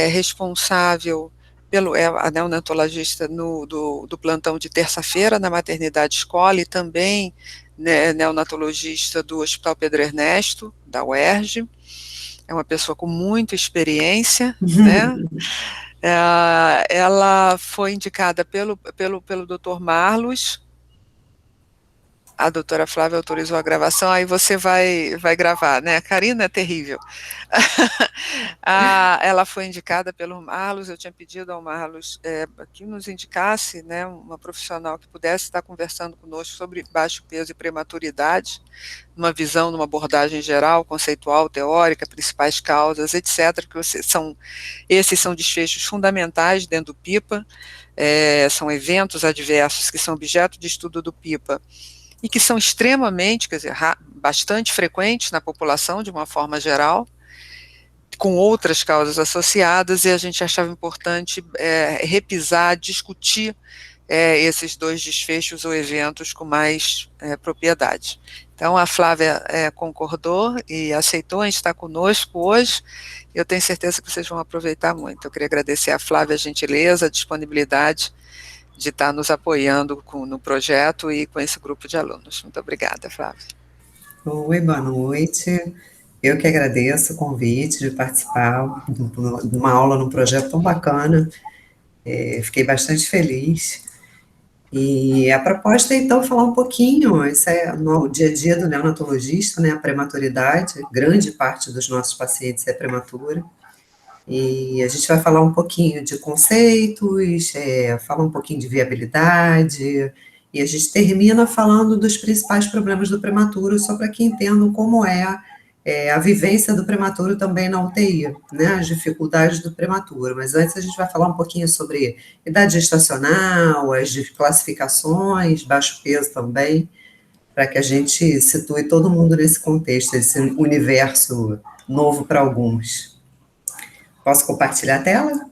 responsável a neonatologista do plantão de terça-feira na maternidade escola e também neonatologista do Hospital Pedro Ernesto, da UERJ. É uma pessoa com muita experiência, né? Ela foi indicada pelo Dr. Marlos. A doutora Flávia autorizou a gravação, aí você vai gravar, né? A Karina é terrível. Ela foi indicada pelo Marlos, eu tinha pedido ao Marlos que nos indicasse, né, uma profissional que pudesse estar conversando conosco sobre baixo peso e prematuridade, numa visão, numa abordagem geral, conceitual, teórica, principais causas, etc., que esses são desfechos fundamentais dentro do PIPA, são eventos adversos que são objeto de estudo do PIPA, e que são extremamente, quer dizer, bastante frequentes na população, de uma forma geral, com outras causas associadas, e a gente achava importante repisar, discutir esses dois desfechos ou eventos com mais propriedade. Então, a Flávia concordou e aceitou, a gente está conosco hoje, eu tenho certeza que vocês vão aproveitar muito. Eu queria agradecer à Flávia a gentileza, a disponibilidade de estar nos apoiando no projeto e com esse grupo de alunos. Muito obrigada, Flávia. Oi, boa noite. Eu que agradeço o convite de participar de uma aula num projeto tão bacana. Fiquei bastante feliz. E a proposta é, então, falar um pouquinho, isso é no dia a dia do neonatologista, né, a prematuridade, grande parte dos nossos pacientes é prematura. E a gente vai falar um pouquinho de conceitos, falar um pouquinho de viabilidade, e a gente termina falando dos principais problemas do prematuro, só para que entendam como a vivência do prematuro também na UTI, né, as dificuldades do prematuro. Mas antes a gente vai falar um pouquinho sobre idade gestacional, as classificações, baixo peso também, para que a gente situe todo mundo nesse contexto, esse universo novo para alguns. Posso compartilhar a tela?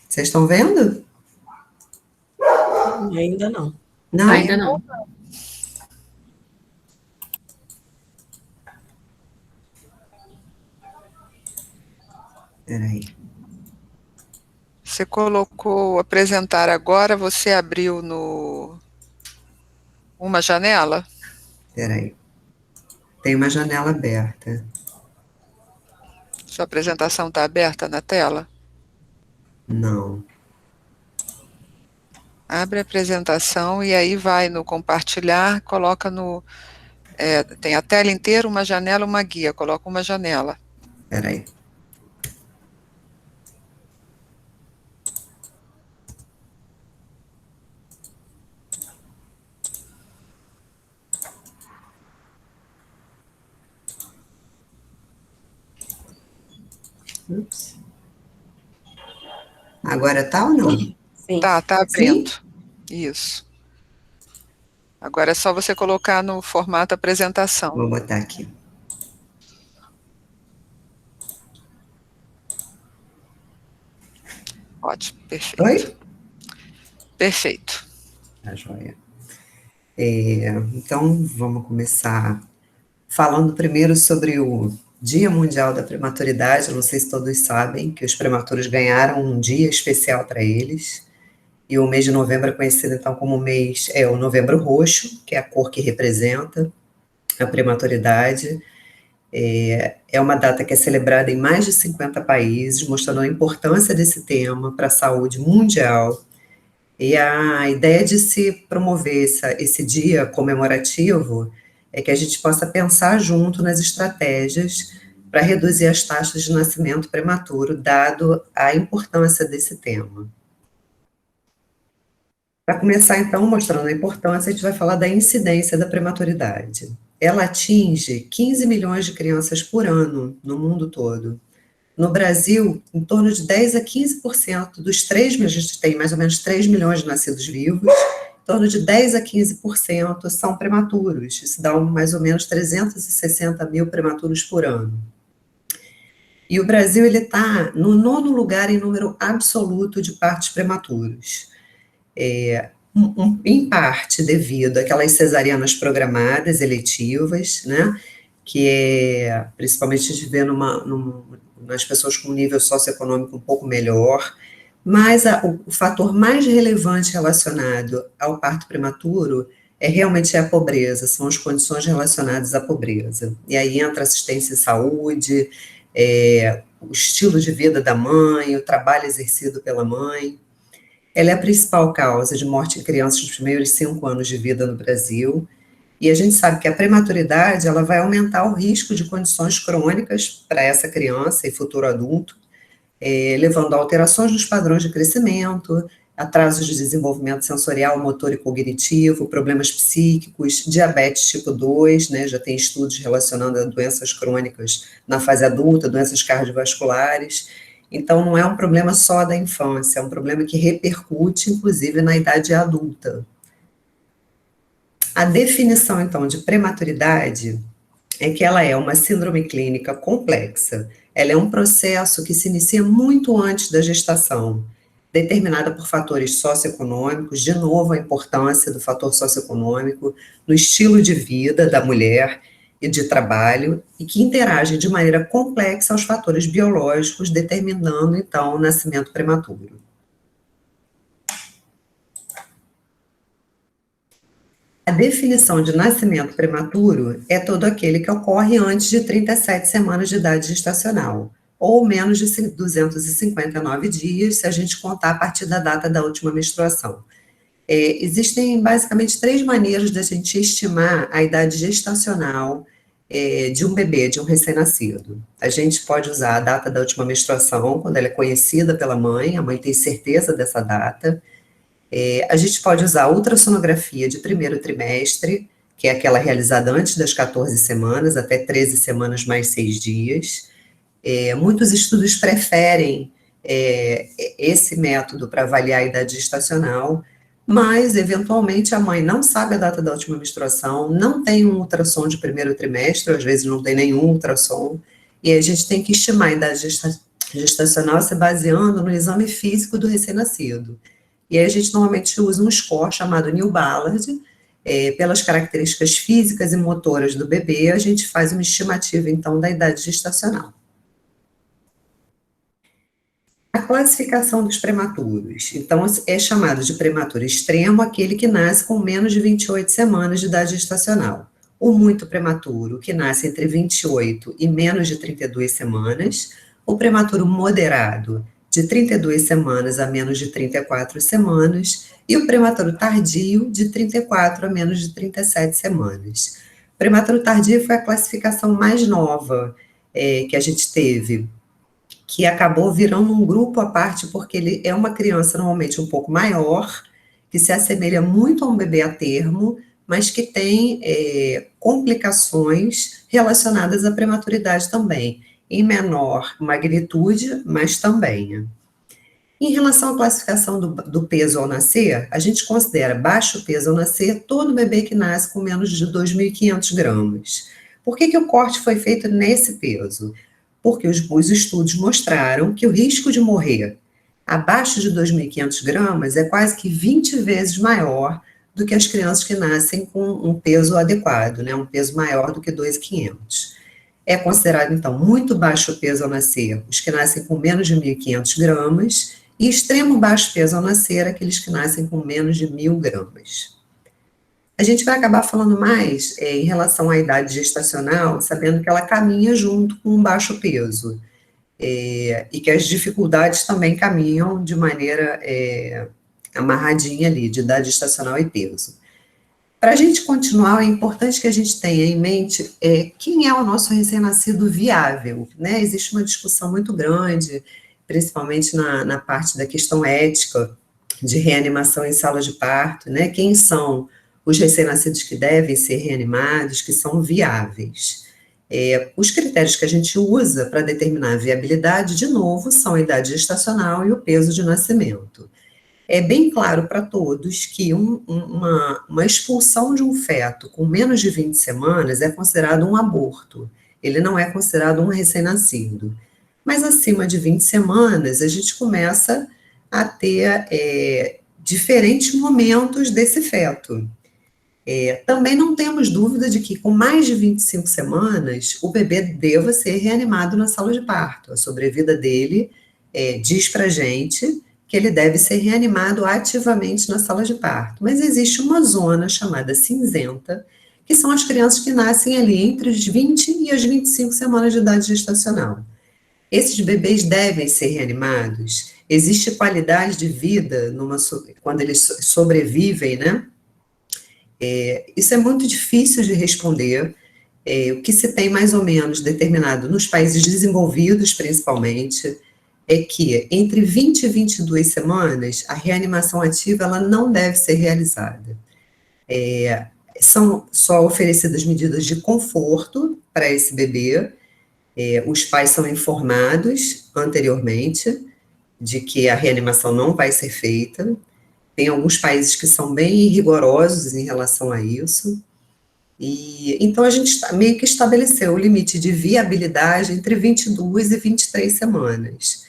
Vocês estão vendo? Ainda não. Não? Ainda não. Peraí. Você colocou apresentar agora, você abriu uma janela? Peraí. Tem uma janela aberta. Sua apresentação está aberta na tela? Não. Abre a apresentação e aí vai no compartilhar, coloca tem a tela inteira, uma janela, uma guia, coloca uma janela. Peraí. Ups. Agora tá ou não? Sim. Tá abrindo. Sim? Isso. Agora é só você colocar no formato apresentação. Vou botar aqui. Ótimo, perfeito. Oi? Perfeito. Tá joia. Então, vamos começar falando primeiro sobre o Dia Mundial da Prematuridade. Eu não sei se todos sabem que os prematuros ganharam um dia especial para eles. E o mês de novembro é conhecido, então, como o Novembro Roxo, que é a cor que representa a prematuridade. É uma data que é celebrada em mais de 50 países, mostrando a importância desse tema para a saúde mundial. E a ideia de se promover esse dia comemorativo é que a gente possa pensar junto nas estratégias para reduzir as taxas de nascimento prematuro, dado a importância desse tema. Para começar, então, mostrando a importância, a gente vai falar da incidência da prematuridade. Ela atinge 15 milhões de crianças por ano no mundo todo. No Brasil, em torno de 10 a 15% dos 3 milhões, a gente tem mais ou menos 3 milhões de nascidos vivos, torno de 10 a 15% são prematuros. Isso dá mais ou menos 360 mil prematuros por ano. E o Brasil está no nono lugar em número absoluto de partos prematuros. Em parte devido àquelas cesarianas programadas, eletivas, né, que principalmente a gente vê nas pessoas com nível socioeconômico um pouco melhor, mas o fator mais relevante relacionado ao parto prematuro realmente a pobreza, são as condições relacionadas à pobreza. E aí entra assistência em saúde, o estilo de vida da mãe, o trabalho exercido pela mãe. Ela é a principal causa de morte em crianças nos primeiros 5 anos de vida no Brasil, e a gente sabe que a prematuridade ela vai aumentar o risco de condições crônicas para essa criança e futuro adulto, levando a alterações nos padrões de crescimento, atrasos de desenvolvimento sensorial, motor e cognitivo, problemas psíquicos, diabetes tipo 2, né, já tem estudos relacionando a doenças crônicas na fase adulta, doenças cardiovasculares. Então, não é um problema só da infância, é um problema que repercute, inclusive, na idade adulta. A definição, então, de prematuridade é que ela é uma síndrome clínica complexa. Ela é um processo que se inicia muito antes da gestação, determinada por fatores socioeconômicos, de novo a importância do fator socioeconômico, no estilo de vida da mulher e de trabalho, e que interage de maneira complexa aos fatores biológicos, determinando, então, o nascimento prematuro. A definição de nascimento prematuro é todo aquele que ocorre antes de 37 semanas de idade gestacional, ou menos de 259 dias, se a gente contar a partir da data da última menstruação. Existem basicamente 3 maneiras de a gente estimar a idade gestacional de um bebê, de um recém-nascido. A gente pode usar a data da última menstruação, quando ela é conhecida pela mãe, a mãe tem certeza dessa data. A gente pode usar a ultrassonografia de primeiro trimestre, que é aquela realizada antes das 14 semanas, até 13 semanas mais 6 dias. Muitos estudos preferem esse método para avaliar a idade gestacional, mas, eventualmente, a mãe não sabe a data da última menstruação, não tem um ultrassom de primeiro trimestre, às vezes não tem nenhum ultrassom, e a gente tem que estimar a idade gestacional se baseando no exame físico do recém-nascido. E aí a gente normalmente usa um score chamado New Ballard, pelas características físicas e motoras do bebê, a gente faz uma estimativa, então, da idade gestacional. A classificação dos prematuros. Então, é chamado de prematuro extremo aquele que nasce com menos de 28 semanas de idade gestacional. O muito prematuro, que nasce entre 28 e menos de 32 semanas. O prematuro moderado, de 32 semanas a menos de 34 semanas. E o prematuro tardio, de 34 a menos de 37 semanas. O prematuro tardio foi a classificação mais nova que a gente teve, que acabou virando um grupo à parte, porque ele é uma criança normalmente um pouco maior, que se assemelha muito a um bebê a termo, mas que tem complicações relacionadas à prematuridade também, em menor magnitude, mas também. Em relação à classificação do peso ao nascer, a gente considera baixo peso ao nascer todo bebê que nasce com menos de 2.500 gramas. Por que o corte foi feito nesse peso? Porque os estudos mostraram que o risco de morrer abaixo de 2.500 gramas é quase que 20 vezes maior do que as crianças que nascem com um peso adequado, né, um peso maior do que 2.500. É considerado, então, muito baixo peso ao nascer os que nascem com menos de 1.500 gramas e extremo baixo peso ao nascer aqueles que nascem com menos de 1.000 gramas. A gente vai acabar falando mais em relação à idade gestacional, sabendo que ela caminha junto com um baixo peso, e que as dificuldades também caminham de maneira amarradinha ali, de idade gestacional e peso. Para a gente continuar, é importante que a gente tenha em mente quem é o nosso recém-nascido viável, né? Existe uma discussão muito grande, principalmente na parte da questão ética, de reanimação em sala de parto, né? Quem são os recém-nascidos que devem ser reanimados, que são viáveis. Os critérios que a gente usa para determinar a viabilidade, de novo, são a idade gestacional e o peso de nascimento. é bem claro para todos que uma expulsão de um feto com menos de 20 semanas é considerado um aborto. Ele não é considerado um recém-nascido. Mas acima de 20 semanas, a gente começa a ter diferentes momentos desse feto. Também não temos dúvida de que com mais de 25 semanas, o bebê deva ser reanimado na sala de parto. A sobrevida dele diz para a gente que ele deve ser reanimado ativamente na sala de parto. Mas existe uma zona chamada cinzenta, que são as crianças que nascem ali entre as 20 e as 25 semanas de idade gestacional. Esses bebês devem ser reanimados? Existe qualidade de vida quando eles sobrevivem, né? Isso é muito difícil de responder. O que se tem mais ou menos determinado nos países desenvolvidos, principalmente, é que entre 20 e 22 semanas, a reanimação ativa ela não deve ser realizada. São só oferecidas medidas de conforto para esse bebê. Os pais são informados anteriormente de que a reanimação não vai ser feita. Tem alguns países que são bem rigorosos em relação a isso. E então a gente meio que estabeleceu o limite de viabilidade entre 22 e 23 semanas.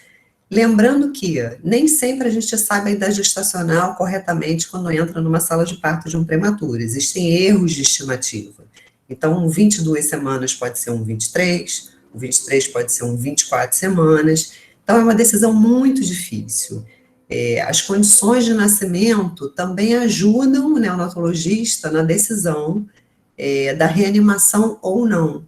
Lembrando que nem sempre a gente sabe a idade gestacional corretamente quando entra numa sala de parto de um prematuro. Existem erros de estimativa. Então, 22 semanas pode ser um 23, o 23 pode ser um 24 semanas. Então, é uma decisão muito difícil. As condições de nascimento também ajudam o neonatologista na decisão da reanimação ou não.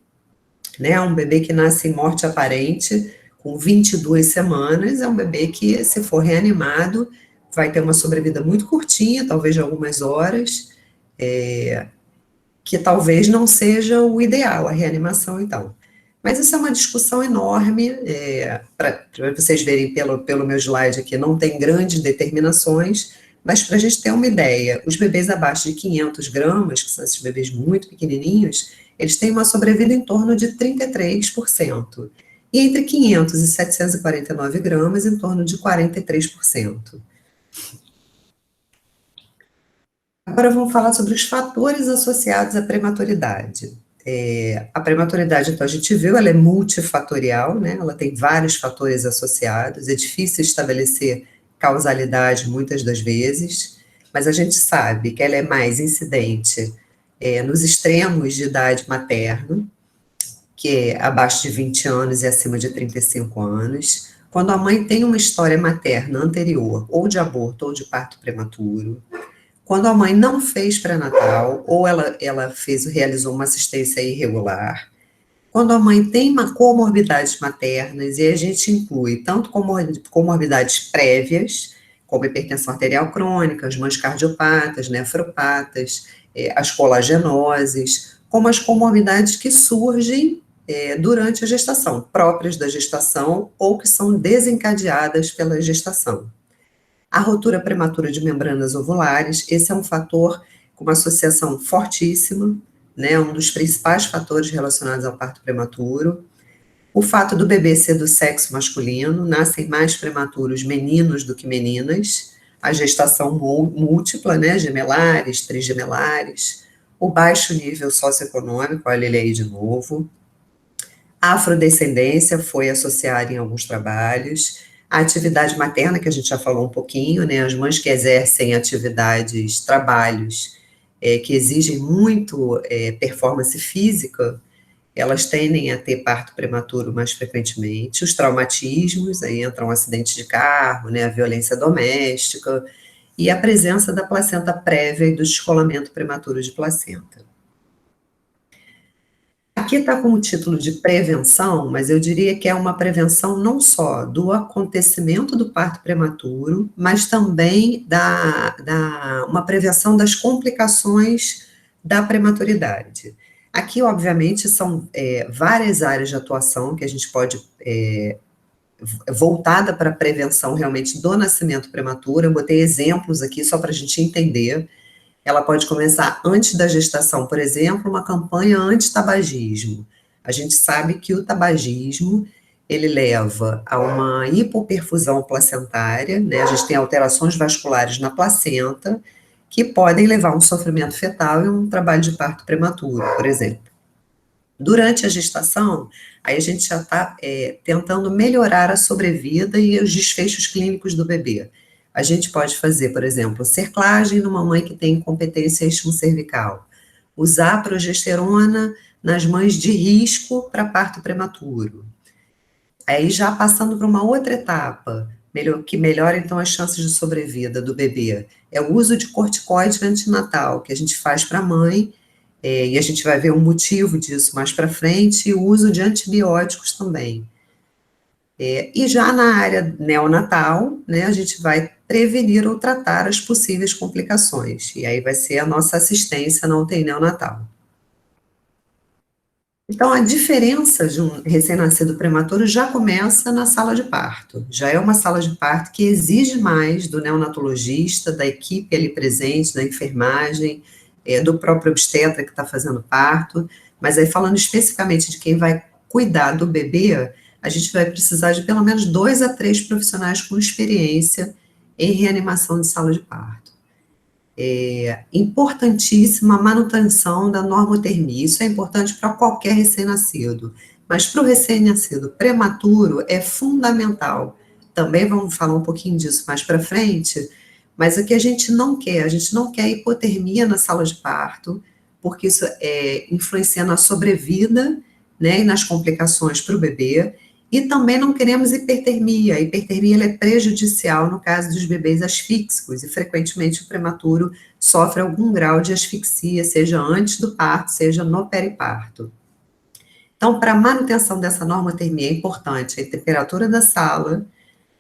Né? Um bebê que nasce em morte aparente, com 22 semanas, é um bebê que, se for reanimado, vai ter uma sobrevida muito curtinha, talvez de algumas horas, que talvez não seja o ideal, a reanimação, então. Mas isso é uma discussão enorme, para vocês verem pelo meu slide aqui, não tem grandes determinações, mas para a gente ter uma ideia, os bebês abaixo de 500 gramas, que são esses bebês muito pequenininhos, eles têm uma sobrevida em torno de 33%. E entre 500 e 749 gramas, em torno de 43%. Agora vamos falar sobre os fatores associados à prematuridade. A prematuridade, então, a gente viu, ela é multifatorial, né? Ela tem vários fatores associados, é difícil estabelecer causalidade muitas das vezes, mas a gente sabe que ela é mais incidente nos extremos de idade materna, que é abaixo de 20 anos e acima de 35 anos, quando a mãe tem uma história materna anterior, ou de aborto ou de parto prematuro, quando a mãe não fez pré-natal, ou ela realizou uma assistência irregular, quando a mãe tem comorbidades maternas, e a gente inclui tanto comorbidades prévias, como hipertensão arterial crônica, as mães cardiopatas, nefropatas, as colagenoses, como as comorbidades que surgem durante a gestação, próprias da gestação ou que são desencadeadas pela gestação. A rotura prematura de membranas ovulares, esse é um fator com uma associação fortíssima, né, um dos principais fatores relacionados ao parto prematuro. O fato do bebê ser do sexo masculino, nascem mais prematuros meninos do que meninas, a gestação múltipla, né, gemelares, trigemelares, o baixo nível socioeconômico, olha ele aí de novo. A afrodescendência foi associada em alguns trabalhos, a atividade materna, que a gente já falou um pouquinho, né, as mães que exercem atividades, trabalhos, que exigem muito performance física, elas tendem a ter parto prematuro mais frequentemente. Os traumatismos, aí entram acidentes de carro, né, a violência doméstica, e a presença da placenta prévia e do descolamento prematuro de placenta. Aqui está com o título de prevenção, mas eu diria que é uma prevenção não só do acontecimento do parto prematuro, mas também uma prevenção das complicações da prematuridade. Aqui, obviamente, são várias áreas de atuação que a gente pode voltada para a prevenção realmente do nascimento prematuro. Eu botei exemplos aqui só para a gente entender. Ela pode começar antes da gestação, por exemplo, uma campanha anti-tabagismo. A gente sabe que o tabagismo, ele leva a uma hipoperfusão placentária, né? A gente tem alterações vasculares na placenta que podem levar a um sofrimento fetal e um trabalho de parto prematuro, por exemplo. Durante a gestação, aí a gente já está tentando melhorar a sobrevida e os desfechos clínicos do bebê. A gente pode fazer, por exemplo, cerclagem numa mãe que tem incompetência cervical, usar progesterona nas mães de risco para parto prematuro. Aí já passando para uma outra etapa, que melhora então as chances de sobrevida do bebê, é o uso de corticoide antinatal, que a gente faz para a mãe, e a gente vai ver o motivo disso mais para frente, e o uso de antibióticos também. E já na área neonatal, né, a gente vai prevenir ou tratar as possíveis complicações, e aí vai ser a nossa assistência na UTI neonatal. Então, a diferença de um recém-nascido prematuro já começa na sala de parto. Já é uma sala de parto que exige mais do neonatologista, da equipe ali presente, da enfermagem, do próprio obstetra que está fazendo parto. Mas aí, falando especificamente de quem vai cuidar do bebê, a gente vai precisar de pelo menos 2 a 3 profissionais com experiência em reanimação de sala de parto. Importantíssima a manutenção da normotermia, isso é importante para qualquer recém-nascido, mas para o recém-nascido prematuro é fundamental, também vamos falar um pouquinho disso mais para frente, mas o que a gente não quer hipotermia na sala de parto, porque isso influencia na sobrevida, né, e nas complicações para o bebê, e também não queremos hipertermia. A hipertermia ela é prejudicial no caso dos bebês asfíxicos, e frequentemente o prematuro sofre algum grau de asfixia, seja antes do parto, seja no periparto. Então, para a manutenção dessa normotermia é importante a temperatura da sala,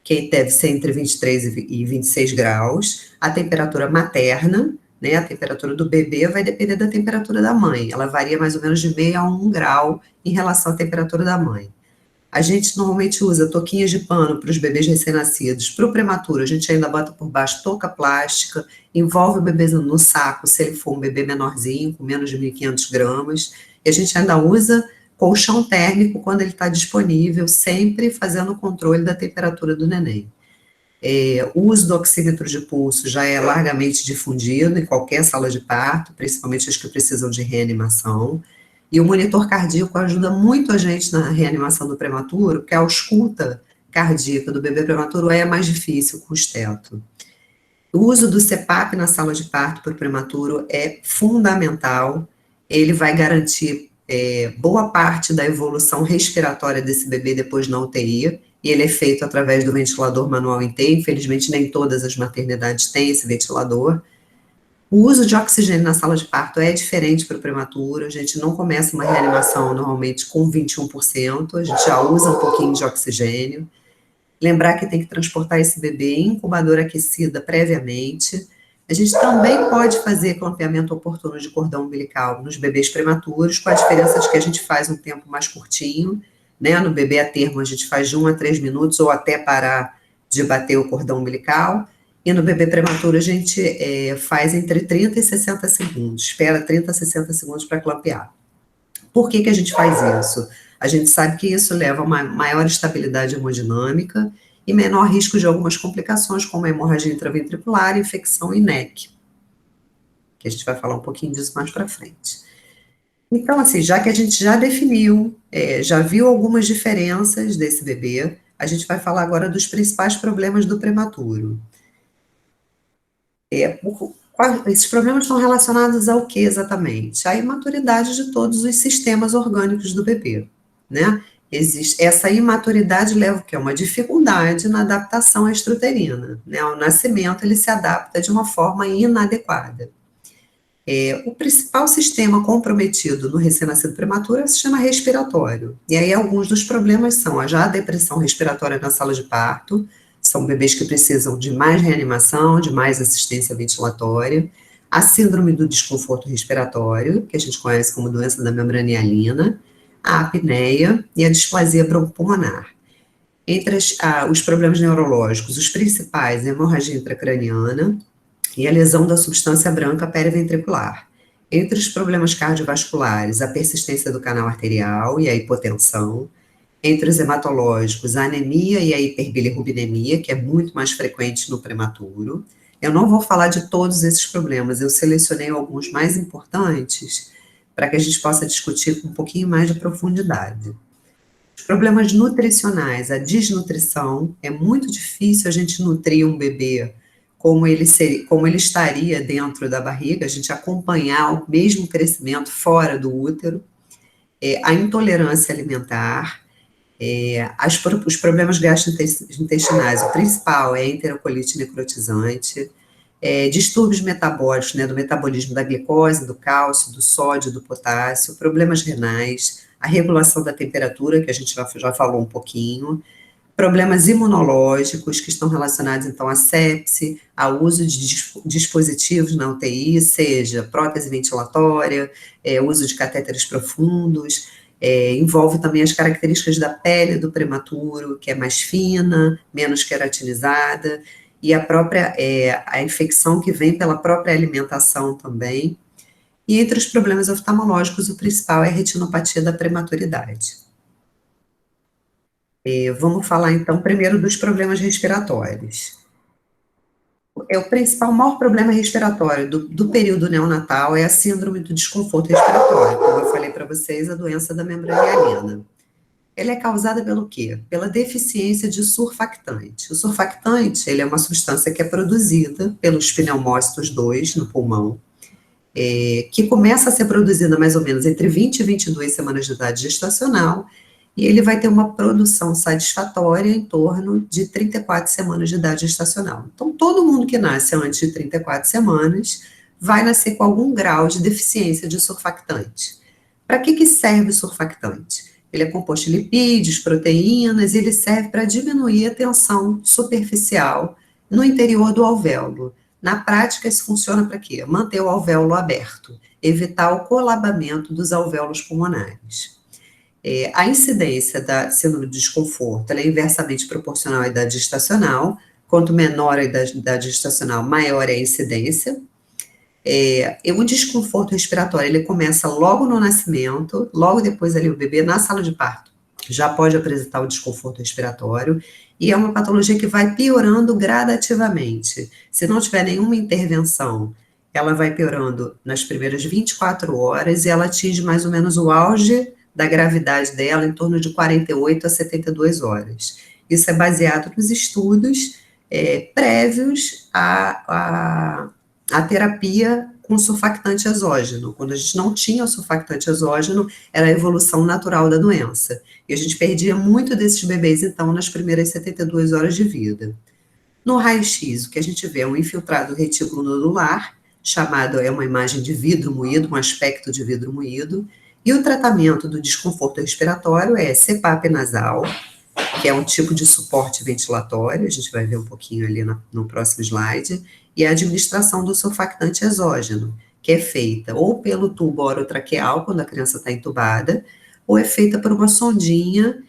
que deve ser entre 23 e 26 graus, a temperatura materna, né, a temperatura do bebê vai depender da temperatura da mãe, ela varia mais ou menos de meio a 1 grau em relação à temperatura da mãe. A gente normalmente usa touquinhas de pano para os bebês recém-nascidos. Para o prematuro, a gente ainda bota por baixo touca plástica, envolve o bebê no saco, se ele for um bebê menorzinho, com menos de 1.500 gramas. E a gente ainda usa colchão térmico quando ele está disponível, sempre fazendo o controle da temperatura do neném. O uso do oxímetro de pulso já é largamente difundido em qualquer sala de parto, principalmente as que precisam de reanimação. E o monitor cardíaco ajuda muito a gente na reanimação do prematuro, porque a ausculta cardíaca do bebê prematuro é mais difícil com o esteto. O uso do CPAP na sala de parto para o prematuro é fundamental, ele vai garantir boa parte da evolução respiratória desse bebê depois na UTI, e ele é feito através do ventilador manual em T, infelizmente nem todas as maternidades têm esse ventilador. O uso de oxigênio na sala de parto é diferente para o prematuro, a gente não começa uma reanimação normalmente com 21%, a gente já usa um pouquinho de oxigênio. Lembrar que tem que transportar esse bebê em incubadora aquecida previamente. A gente também pode fazer clampeamento oportuno de cordão umbilical nos bebês prematuros, com a diferença de que a gente faz um tempo mais curtinho, né? No bebê a termo a gente faz de 1 a 3 minutos ou até parar de bater o cordão umbilical. E no bebê prematuro a gente faz entre 30 e 60 segundos, espera 30 a 60 segundos para clampear. Por que a gente faz isso? A gente sabe que isso leva a uma maior estabilidade hemodinâmica e menor risco de algumas complicações, como a hemorragia intraventricular, infecção e NEC, que a gente vai falar um pouquinho disso mais para frente. Então, assim, já que a gente já definiu, já viu algumas diferenças desse bebê, a gente vai falar agora dos principais problemas do prematuro. Esses problemas estão relacionados ao que exatamente? À imaturidade de todos os sistemas orgânicos do bebê, né? Essa imaturidade leva o quê? Uma dificuldade na adaptação à extrauterina, né? Ao nascimento ele se adapta de uma forma inadequada. O principal sistema comprometido no recém-nascido prematuro é o sistema respiratório, e aí alguns dos problemas são já a depressão respiratória na sala de parto, são bebês que precisam de mais reanimação, de mais assistência ventilatória, a síndrome do desconforto respiratório, que a gente conhece como doença da membrana hialina, a apneia e a displasia broncopulmonar. Entre os problemas neurológicos, os principais, a hemorragia intracraniana e a lesão da substância branca periventricular. Entre os problemas cardiovasculares, a persistência do canal arterial e a hipotensão. Entre os hematológicos, a anemia e a hiperbilirrubinemia, que é muito mais frequente no prematuro. Eu não vou falar de todos esses problemas, eu selecionei alguns mais importantes para que a gente possa discutir com um pouquinho mais de profundidade. Os problemas nutricionais, a desnutrição, é muito difícil a gente nutrir um bebê como ele estaria dentro da barriga, a gente acompanhar o mesmo crescimento fora do útero, a intolerância alimentar, os problemas gastrointestinais, o principal é a enterocolite necrotizante, distúrbios metabólicos, né, do metabolismo da glicose, do cálcio, do sódio, do potássio, problemas renais, a regulação da temperatura, que a gente já falou um pouquinho, problemas imunológicos que estão relacionados, então, à sepse, ao uso de dispositivos na UTI, seja prótese ventilatória, uso de catéteres profundos, envolve também as características da pele do prematuro, que é mais fina, menos queratinizada, e a infecção que vem pela própria alimentação também. E entre os problemas oftalmológicos, o principal é a retinopatia da prematuridade. Vamos falar então primeiro dos problemas respiratórios. O maior problema respiratório do período neonatal é a síndrome do desconforto respiratório, como eu falei para vocês, a doença da membrana hialina. Ela é causada pelo quê? Pela deficiência de surfactante. O surfactante, ele é uma substância que é produzida pelos pneumócitos 2 no pulmão, que começa a ser produzida mais ou menos entre 20 e 22 semanas de idade gestacional, e ele vai ter uma produção satisfatória em torno de 34 semanas de idade gestacional. Então, todo mundo que nasce antes de 34 semanas vai nascer com algum grau de deficiência de surfactante. Para que serve o surfactante? Ele é composto de lipídios, proteínas, e ele serve para diminuir a tensão superficial no interior do alvéolo. Na prática, isso funciona para quê? Manter o alvéolo aberto, evitar o colabamento dos alvéolos pulmonares. A incidência da síndrome do desconforto é inversamente proporcional à idade gestacional. Quanto menor a idade gestacional, maior é a incidência. O desconforto respiratório, ele começa logo no nascimento, logo depois ali o bebê na sala de parto já pode apresentar o desconforto respiratório, e é uma patologia que vai piorando gradativamente. Se não tiver nenhuma intervenção, ela vai piorando nas primeiras 24 horas, e ela atinge mais ou menos o auge da gravidade dela em torno de 48 a 72 horas. Isso é baseado nos estudos prévios à terapia com surfactante exógeno. Quando a gente não tinha o surfactante exógeno, era a evolução natural da doença. E a gente perdia muito desses bebês, então, nas primeiras 72 horas de vida. No raio-x, o que a gente vê é um infiltrado retículo nodular, é uma imagem de vidro moído, um aspecto de vidro moído, e o tratamento do desconforto respiratório é CPAP nasal, que é um tipo de suporte ventilatório, a gente vai ver um pouquinho ali no próximo slide, e a administração do surfactante exógeno, que é feita ou pelo tubo orotraqueal, quando a criança está entubada, ou é feita por uma sondinha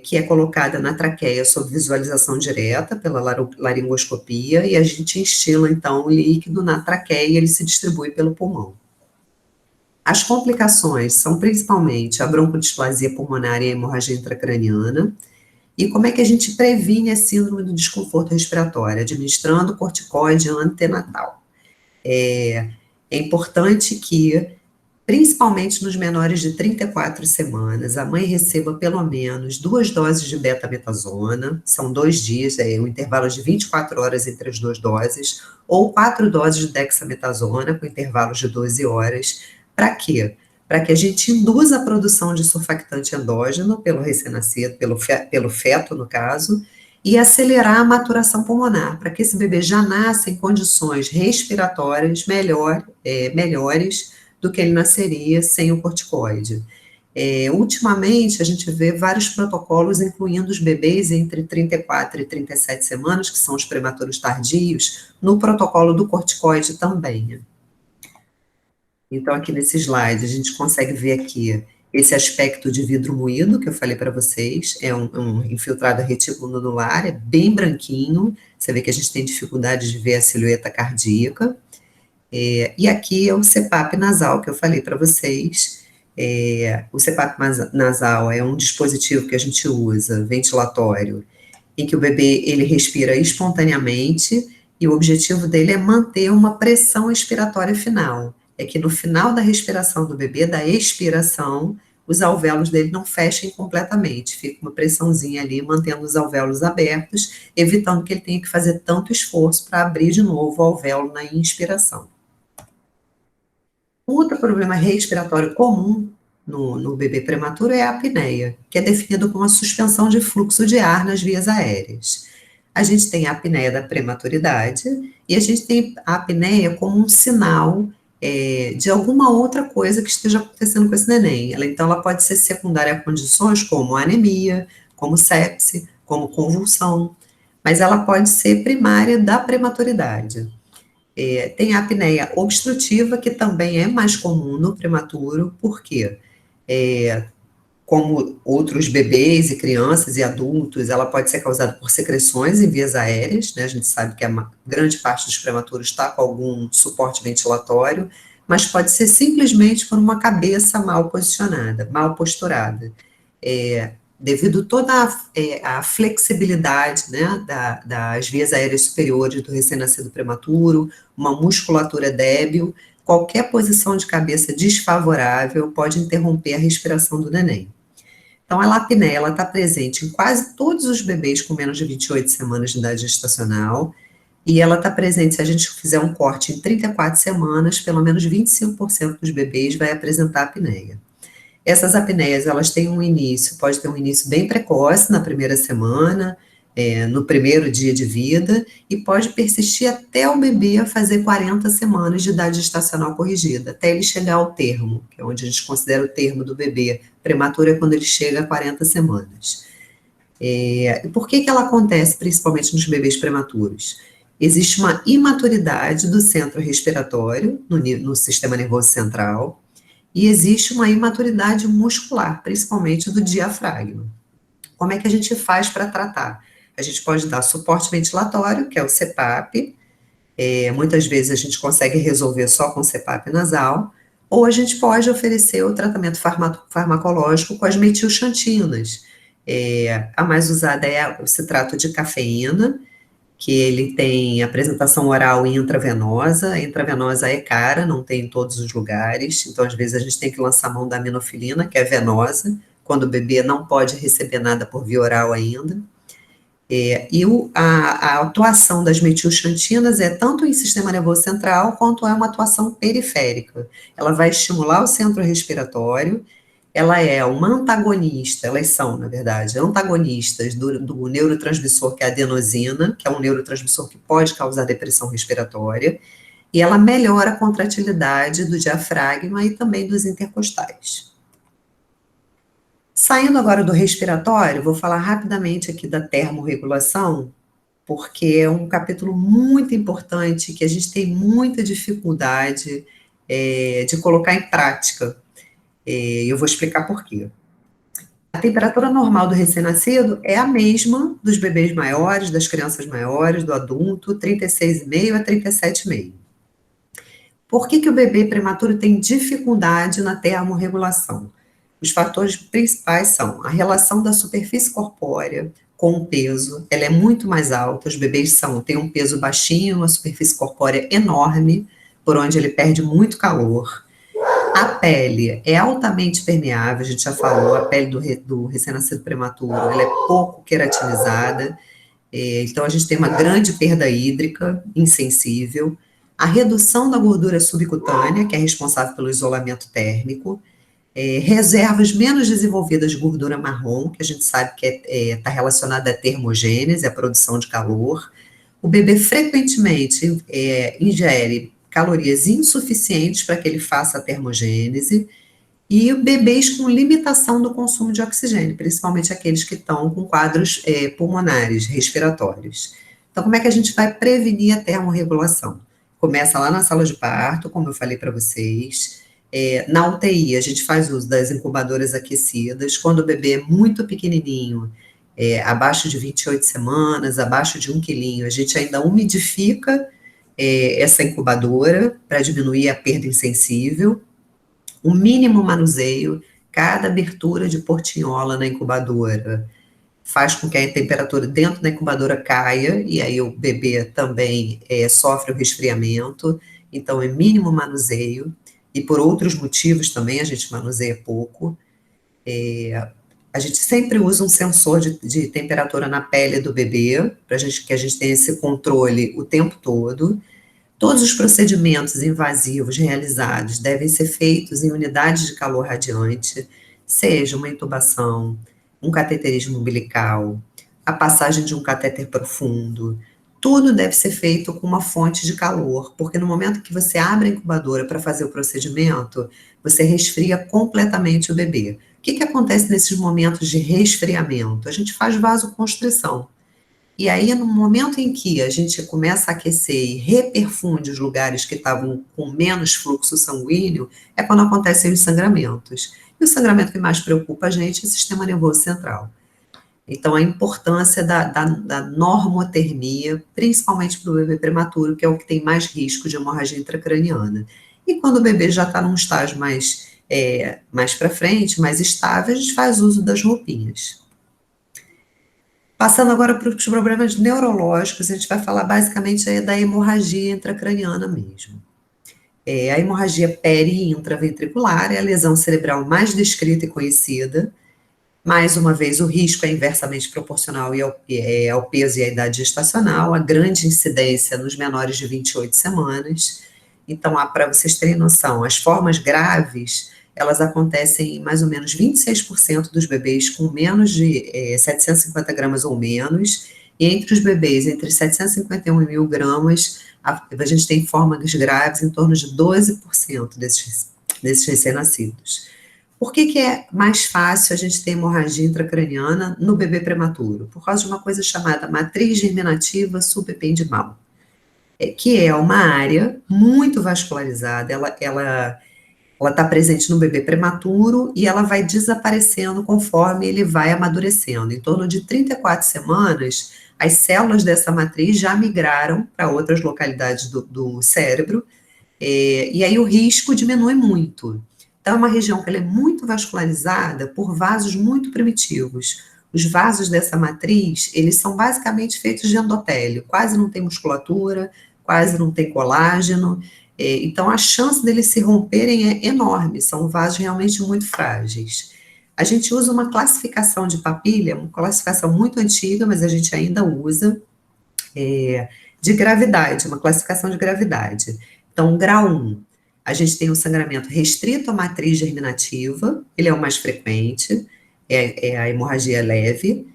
que é colocada na traqueia sob visualização direta pela laringoscopia, e a gente instila, então, o líquido na traqueia e ele se distribui pelo pulmão. As complicações são principalmente a broncodisplasia pulmonar e a hemorragia intracraniana. E como é que a gente previne a síndrome do desconforto respiratório? Administrando corticoide antenatal. É importante que, principalmente nos menores de 34 semanas, a mãe receba pelo menos 2 doses de betametasona, são 2 dias, um intervalo de 24 horas entre as 2 doses, ou 4 doses de dexametasona, com intervalos de 12 horas. Para quê? Para que a gente induza a produção de surfactante endógeno pelo recém-nascido, pelo feto, no caso, e acelerar a maturação pulmonar, para que esse bebê já nasça em condições respiratórias melhores do que ele nasceria sem o corticoide. Ultimamente, a gente vê vários protocolos, incluindo os bebês entre 34 e 37 semanas, que são os prematuros tardios, no protocolo do corticoide também. Então, aqui nesse slide, a gente consegue ver aqui esse aspecto de vidro moído, que eu falei para vocês, é um infiltrado retículo nodular, é bem branquinho, você vê que a gente tem dificuldade de ver a silhueta cardíaca, e aqui é o CPAP nasal, que eu falei para vocês, O CPAP nasal é um dispositivo que a gente usa, ventilatório, em que o bebê ele respira espontaneamente e o objetivo dele é manter uma pressão expiratória final. É que no final da respiração do bebê, da expiração, os alvéolos dele não fechem completamente, fica uma pressãozinha ali, mantendo os alvéolos abertos, evitando que ele tenha que fazer tanto esforço para abrir de novo o alvéolo na inspiração. Outro problema respiratório comum no bebê prematuro é a apneia, que é definido como a suspensão de fluxo de ar nas vias aéreas. A gente tem a apneia da prematuridade e a gente tem a apneia como um sinal de alguma outra coisa que esteja acontecendo com esse neném. Então, ela pode ser secundária a condições como anemia, como sepse, como convulsão, mas ela pode ser primária da prematuridade. Tem a apneia obstrutiva, que também é mais comum no prematuro, porque, como outros bebês e crianças e adultos, ela pode ser causada por secreções em vias aéreas, né? A gente sabe que a grande parte dos prematuros está com algum suporte ventilatório, mas pode ser simplesmente por uma cabeça mal posicionada, mal posturada. Devido toda a flexibilidade, né, das vias aéreas superiores do recém-nascido prematuro, uma musculatura débil, qualquer posição de cabeça desfavorável pode interromper a respiração do neném. Então, a apneia, ela está presente em quase todos os bebês com menos de 28 semanas de idade gestacional, e ela está presente, se a gente fizer um corte em 34 semanas, pelo menos 25% dos bebês vai apresentar apneia. Essas apneias, elas têm um início, pode ter um início bem precoce, na primeira semana, no primeiro dia de vida, e pode persistir até o bebê fazer 40 semanas de idade gestacional corrigida, até ele chegar ao termo, que é onde a gente considera o termo do bebê. Prematuro é quando ele chega a 40 semanas. E por que ela acontece, principalmente nos bebês prematuros? Existe uma imaturidade do centro respiratório, no sistema nervoso central, e existe uma imaturidade muscular, principalmente do diafragma. Como é que a gente faz para tratar? A gente pode dar suporte ventilatório, que é o CPAP, muitas vezes a gente consegue resolver só com CPAP nasal, ou a gente pode oferecer o tratamento farmacológico com as metilxantinas. A mais usada é o citrato de cafeína, que ele tem apresentação oral e intravenosa. A intravenosa é cara, não tem em todos os lugares, então às vezes a gente tem que lançar mão da aminofilina, que é venosa, quando o bebê não pode receber nada por via oral ainda. A atuação das metilxantinas é tanto em sistema nervoso central, quanto é uma atuação periférica. Ela vai estimular o centro respiratório, ela é uma antagonista, elas são, na verdade, antagonistas do neurotransmissor que é a adenosina, que é um neurotransmissor que pode causar depressão respiratória, e ela melhora a contratilidade do diafragma e também dos intercostais. Saindo agora do respiratório, vou falar rapidamente aqui da termorregulação, porque é um capítulo muito importante que a gente tem muita dificuldade de colocar em prática. Eu vou explicar por quê. A temperatura normal do recém-nascido é a mesma dos bebês maiores, das crianças maiores, do adulto, 36,5 a 37,5. Por que o bebê prematuro tem dificuldade na termorregulação? Os fatores principais são a relação da superfície corpórea com o peso, ela é muito mais alta, os bebês têm um peso baixinho, uma superfície corpórea enorme, por onde ele perde muito calor. A pele é altamente permeável, a gente já falou, a pele do recém-nascido prematuro, ela é pouco queratinizada, então a gente tem uma grande perda hídrica, insensível. A redução da gordura subcutânea, que é responsável pelo isolamento térmico, reservas menos desenvolvidas de gordura marrom, que a gente sabe que está relacionada à termogênese, à produção de calor. O bebê frequentemente ingere calorias insuficientes para que ele faça a termogênese, e bebês com limitação do consumo de oxigênio, principalmente aqueles que estão com quadros pulmonares, respiratórios. Então, como é que a gente vai prevenir a termorregulação? Começa lá na sala de parto, como eu falei para vocês. Na UTI, a gente faz uso das incubadoras aquecidas. Quando o bebê é muito pequenininho, abaixo de 28 semanas, abaixo de 1 quilinho, a gente ainda umidifica essa incubadora para diminuir a perda insensível. O mínimo manuseio, cada abertura de portinhola na incubadora faz com que a temperatura dentro da incubadora caia, e aí o bebê também sofre o resfriamento, então é mínimo manuseio, e por outros motivos também a gente manuseia pouco. A gente sempre usa um sensor de temperatura na pele do bebê, para que a gente tenha esse controle o tempo todo. Todos os procedimentos invasivos realizados devem ser feitos em unidades de calor radiante, seja uma intubação, um cateterismo umbilical, a passagem de um catéter profundo. Tudo deve ser feito com uma fonte de calor, porque no momento que você abre a incubadora para fazer o procedimento, você resfria completamente o bebê. O que acontece nesses momentos de resfriamento? A gente faz vasoconstrição. E aí, no momento em que a gente começa a aquecer e reperfunde os lugares que estavam com menos fluxo sanguíneo, é quando acontecem os sangramentos. E o sangramento que mais preocupa a gente é o sistema nervoso central. Então, a importância da normotermia, principalmente para o bebê prematuro, que é o que tem mais risco de hemorragia intracraniana. E quando o bebê já está num estágio mais para frente, mais estável, a gente faz uso das roupinhas. Passando agora para os problemas neurológicos, a gente vai falar basicamente da hemorragia intracraniana mesmo. A hemorragia peri-intraventricular é a lesão cerebral mais descrita e conhecida. Mais uma vez, o risco é inversamente proporcional ao peso e à idade gestacional, a grande incidência nos menores de 28 semanas. Então, para vocês terem noção, as formas graves, elas acontecem em mais ou menos 26% dos bebês com menos de 750 gramas ou menos, e entre os bebês entre 751 e 1.000 gramas, a gente tem formas graves em torno de 12% desses recém-nascidos. Por que é mais fácil a gente ter hemorragia intracraniana no bebê prematuro? Por causa de uma coisa chamada matriz germinativa subependimal, que é uma área muito vascularizada, ela está presente no bebê prematuro e ela vai desaparecendo conforme ele vai amadurecendo. Em torno de 34 semanas, as células dessa matriz já migraram para outras localidades do cérebro, e aí o risco diminui muito. Então, é uma região que ela é muito vascularizada por vasos muito primitivos. Os vasos dessa matriz, eles são basicamente feitos de endotélio, quase não tem musculatura, quase não tem colágeno, então a chance deles se romperem é enorme, são vasos realmente muito frágeis. A gente usa uma classificação de papilha, uma classificação muito antiga, mas a gente ainda usa, de gravidade, uma classificação de gravidade. Então, grau 1, a gente tem o sangramento restrito à matriz germinativa, ele é o mais frequente, é a hemorragia leve.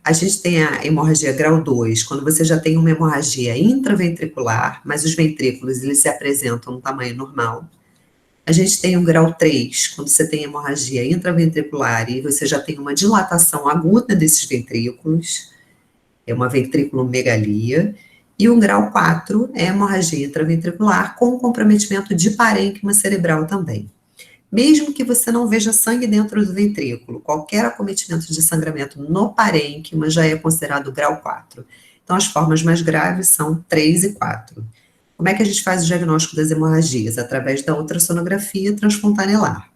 A gente tem a hemorragia grau 2, quando você já tem uma hemorragia intraventricular, mas os ventrículos eles se apresentam no tamanho normal. A gente tem o grau 3, quando você tem hemorragia intraventricular e você já tem uma dilatação aguda desses ventrículos, é uma ventriculomegalia. E o grau 4 é hemorragia intraventricular com comprometimento de parênquima cerebral também. Mesmo que você não veja sangue dentro do ventrículo, qualquer acometimento de sangramento no parênquima já é considerado grau 4. Então, as formas mais graves são 3 e 4. Como é que a gente faz o diagnóstico das hemorragias? Através da ultrassonografia transfontanelar.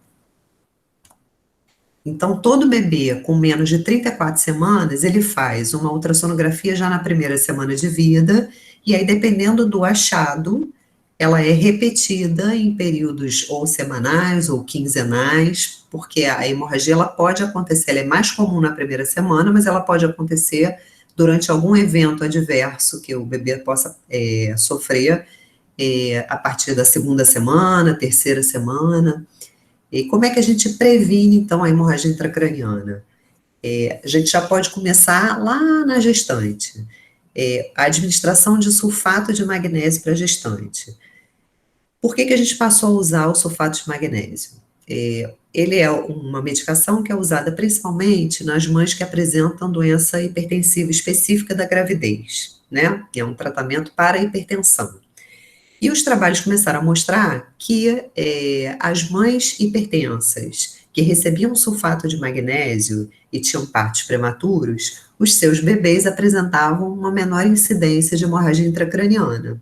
Então, todo bebê com menos de 34 semanas, ele faz uma ultrassonografia já na primeira semana de vida, e aí, dependendo do achado, ela é repetida em períodos ou semanais ou quinzenais, porque a hemorragia ela pode acontecer, ela é mais comum na primeira semana, mas ela pode acontecer durante algum evento adverso que o bebê possa sofrer a partir da segunda semana, terceira semana. E como é que a gente previne, então, a hemorragia intracraniana? A gente já pode começar lá na gestante. A administração de sulfato de magnésio para a gestante. Por que a gente passou a usar o sulfato de magnésio? Ele é uma medicação que é usada principalmente nas mães que apresentam doença hipertensiva específica da gravidez, né? É um tratamento para a hipertensão. E os trabalhos começaram a mostrar que as mães hipertensas que recebiam sulfato de magnésio e tinham partos prematuros, os seus bebês apresentavam uma menor incidência de hemorragia intracraniana.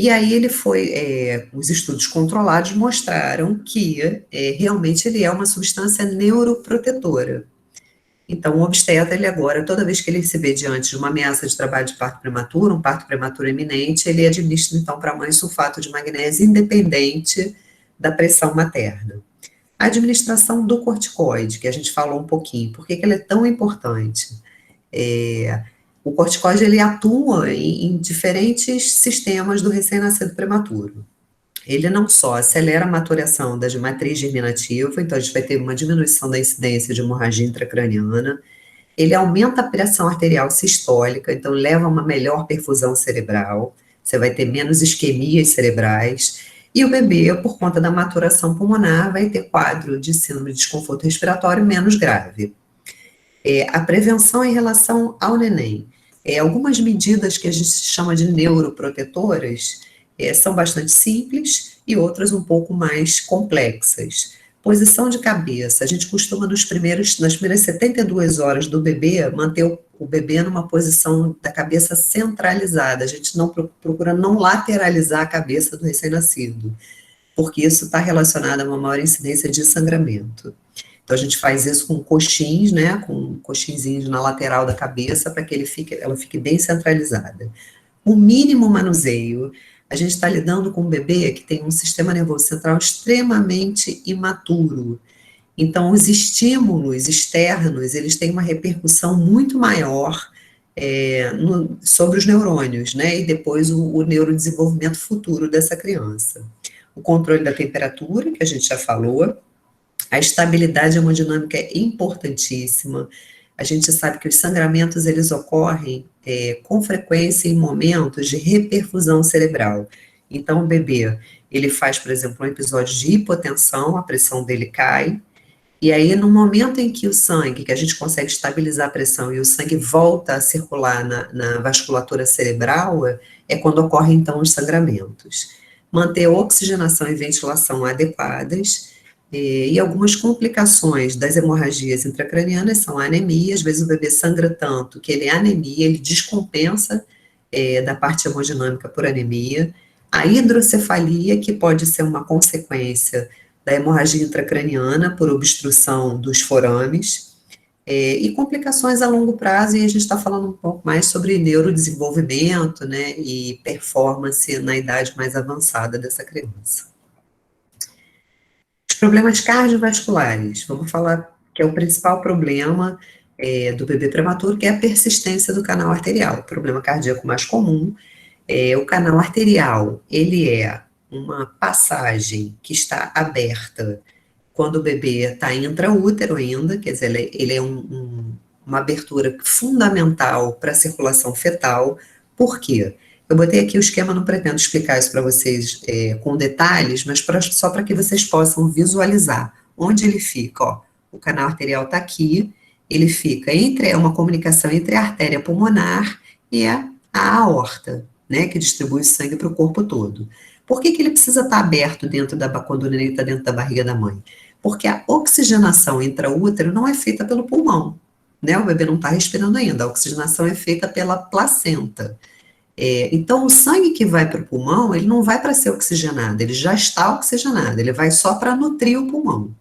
E aí ele foi, os estudos controlados mostraram que realmente ele é uma substância neuroprotetora. Então, o obstetra, ele agora, toda vez que ele se vê diante de uma ameaça de trabalho de parto prematuro, um parto prematuro iminente, ele administra, então, para a mãe sulfato de magnésio independente da pressão materna. A administração do corticoide, que a gente falou um pouquinho, por que ele é tão importante? O corticoide, ele atua em diferentes sistemas do recém-nascido prematuro. Ele não só acelera a maturação da matriz germinativa, então a gente vai ter uma diminuição da incidência de hemorragia intracraniana, ele aumenta a pressão arterial sistólica, então leva a uma melhor perfusão cerebral, você vai ter menos isquemias cerebrais, e o bebê, por conta da maturação pulmonar, vai ter quadro de síndrome de desconforto respiratório menos grave. A prevenção em relação ao neném. Algumas medidas que a gente chama de neuroprotetoras são bastante simples e outras um pouco mais complexas. Posição de cabeça, a gente costuma nas primeiras 72 horas do bebê, manter o bebê numa posição da cabeça centralizada, a gente não procura não lateralizar a cabeça do recém-nascido, porque isso está relacionado a uma maior incidência de sangramento. Então, a gente faz isso com coxins, né, com coxinzinhos na lateral da cabeça, para que ela fique bem centralizada. O mínimo manuseio, a gente está lidando com um bebê que tem um sistema nervoso central extremamente imaturo. Então, os estímulos externos, eles têm uma repercussão muito maior sobre os neurônios, né, e depois o neurodesenvolvimento futuro dessa criança. O controle da temperatura, que a gente já falou, a estabilidade hemodinâmica é importantíssima. A gente sabe que os sangramentos, eles ocorrem com frequência em momentos de reperfusão cerebral. Então, o bebê, ele faz, por exemplo, um episódio de hipotensão, a pressão dele cai, e aí, no momento em que o sangue, que a gente consegue estabilizar a pressão e o sangue volta a circular na vasculatura cerebral, é quando ocorrem, então, os sangramentos. Manter oxigenação e ventilação adequadas. E algumas complicações das hemorragias intracranianas são a anemia, às vezes o bebê sangra tanto que ele é anemia, ele descompensa da parte hemodinâmica por anemia, a hidrocefalia, que pode ser uma consequência da hemorragia intracraniana por obstrução dos forames, e complicações a longo prazo, e a gente está falando um pouco mais sobre neurodesenvolvimento, né, e performance na idade mais avançada dessa criança. Problemas cardiovasculares, vamos falar que é o principal problema do bebê prematuro, que é a persistência do canal arterial. O problema cardíaco mais comum o canal arterial, ele é uma passagem que está aberta quando o bebê está intraútero ainda, quer dizer, ele é uma abertura fundamental para a circulação fetal. Por quê? Eu botei aqui o esquema, não pretendo explicar isso para vocês com detalhes, mas só para que vocês possam visualizar onde ele fica. Ó, o canal arterial está aqui, ele fica é uma comunicação entre a artéria pulmonar e a aorta, né, que distribui sangue para o corpo todo. Por que ele precisa estar aberto quando o neném está dentro da barriga da mãe? Porque a oxigenação intraútero não é feita pelo pulmão, né, o bebê não está respirando ainda, a oxigenação é feita pela placenta. Então, o sangue que vai para o pulmão, ele não vai para ser oxigenado, ele já está oxigenado, ele vai só para nutrir o pulmão.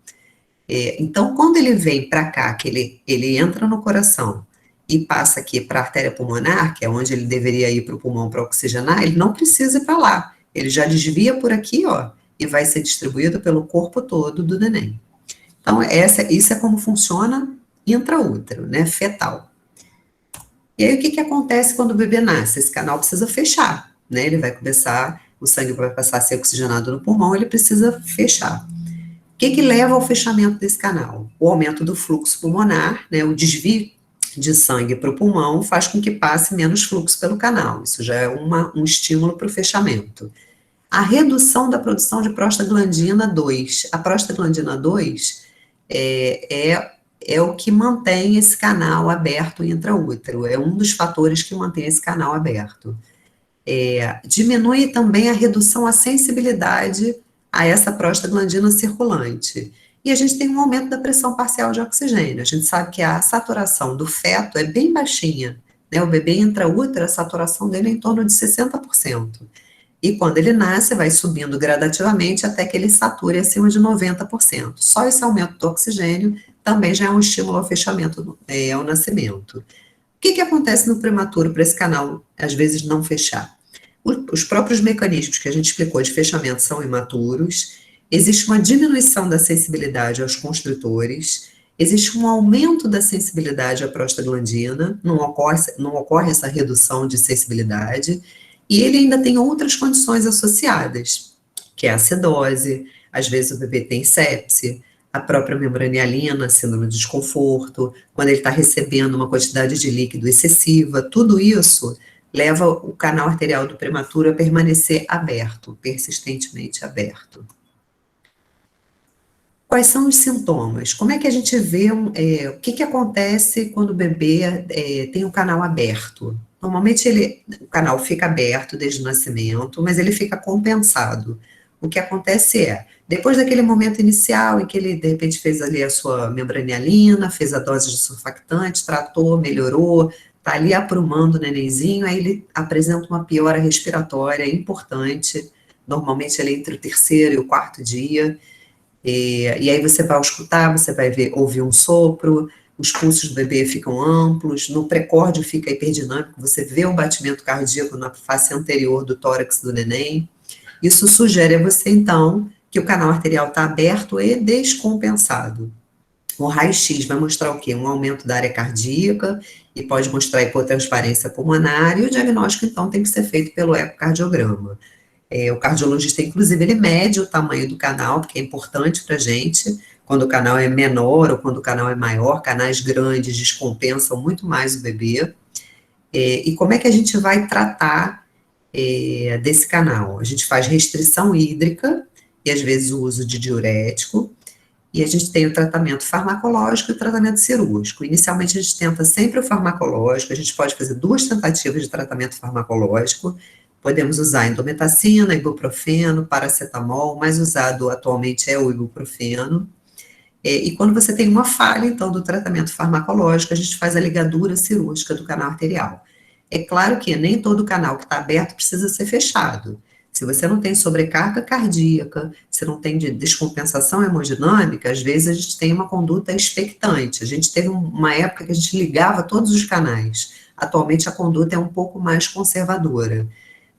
Então, quando ele vem para cá, que ele entra no coração e passa aqui para a artéria pulmonar, que é onde ele deveria ir para o pulmão para oxigenar, ele não precisa ir para lá, ele já desvia por aqui, ó, e vai ser distribuído pelo corpo todo do neném. Então, isso é como funciona intraútero, né, fetal. E aí, o que acontece quando o bebê nasce? Esse canal precisa fechar, né? Ele vai começar, o sangue vai passar a ser oxigenado no pulmão, ele precisa fechar. O que leva ao fechamento desse canal? O aumento do fluxo pulmonar, né? O desvio de sangue para o pulmão faz com que passe menos fluxo pelo canal. Isso já é um estímulo para o fechamento. A redução da produção de prostaglandina 2. A prostaglandina 2 é o que mantém esse canal aberto intraútero, é um dos fatores que mantém esse canal aberto. Diminui também a redução à sensibilidade a essa prostaglandina circulante. E a gente tem um aumento da pressão parcial de oxigênio. A gente sabe que a saturação do feto é bem baixinha, né? O bebê intraútero, a saturação dele é em torno de 60%. E quando ele nasce, vai subindo gradativamente até que ele sature acima de 90%. Só esse aumento do oxigênio também já é um estímulo ao fechamento, ao nascimento. O que acontece no prematuro para esse canal, às vezes, não fechar? Os próprios mecanismos que a gente explicou de fechamento são imaturos, existe uma diminuição da sensibilidade aos constritores, existe um aumento da sensibilidade à prostaglandina, não ocorre essa redução de sensibilidade, e ele ainda tem outras condições associadas, que é a acidose, às vezes o bebê tem sepse, a própria membranialina, síndrome de desconforto, quando ele está recebendo uma quantidade de líquido excessiva, tudo isso leva o canal arterial do prematuro a permanecer aberto, persistentemente aberto. Quais são os sintomas? Como é que a gente vê, o que acontece quando o bebê tem o canal aberto? Normalmente o canal fica aberto desde o nascimento, mas ele fica compensado. O que acontece é, depois daquele momento inicial em que ele, de repente, fez ali a sua membranialina, fez a dose de surfactante, tratou, melhorou, está ali aprumando o nenenzinho, aí ele apresenta uma piora respiratória importante, normalmente ali entre o terceiro e o quarto dia, e aí você vai escutar, você vai ouvir um sopro, os pulsos do bebê ficam amplos, no precórdio fica hiperdinâmico, você vê o batimento cardíaco na face anterior do tórax do neném. Isso sugere a você, então, que o canal arterial está aberto e descompensado. O raio-x vai mostrar o quê? Um aumento da área cardíaca e pode mostrar hipotransparência pulmonar, e o diagnóstico, então, tem que ser feito pelo ecocardiograma. O cardiologista, inclusive, ele mede o tamanho do canal, porque é importante para a gente, quando o canal é menor ou quando o canal é maior, canais grandes descompensam muito mais o bebê. E como é que a gente vai tratar desse canal? A gente faz restrição hídrica, e às vezes o uso de diurético, e a gente tem o tratamento farmacológico e o tratamento cirúrgico. Inicialmente a gente tenta sempre o farmacológico, a gente pode fazer 2 tentativas de tratamento farmacológico, podemos usar indometacina, ibuprofeno, paracetamol, o mais usado atualmente é o ibuprofeno. E quando você tem uma falha, então, do tratamento farmacológico, a gente faz a ligadura cirúrgica do canal arterial. É claro que nem todo canal que está aberto precisa ser fechado. Se você não tem sobrecarga cardíaca, se não tem descompensação hemodinâmica, às vezes a gente tem uma conduta expectante. A gente teve uma época que a gente ligava todos os canais. Atualmente a conduta é um pouco mais conservadora.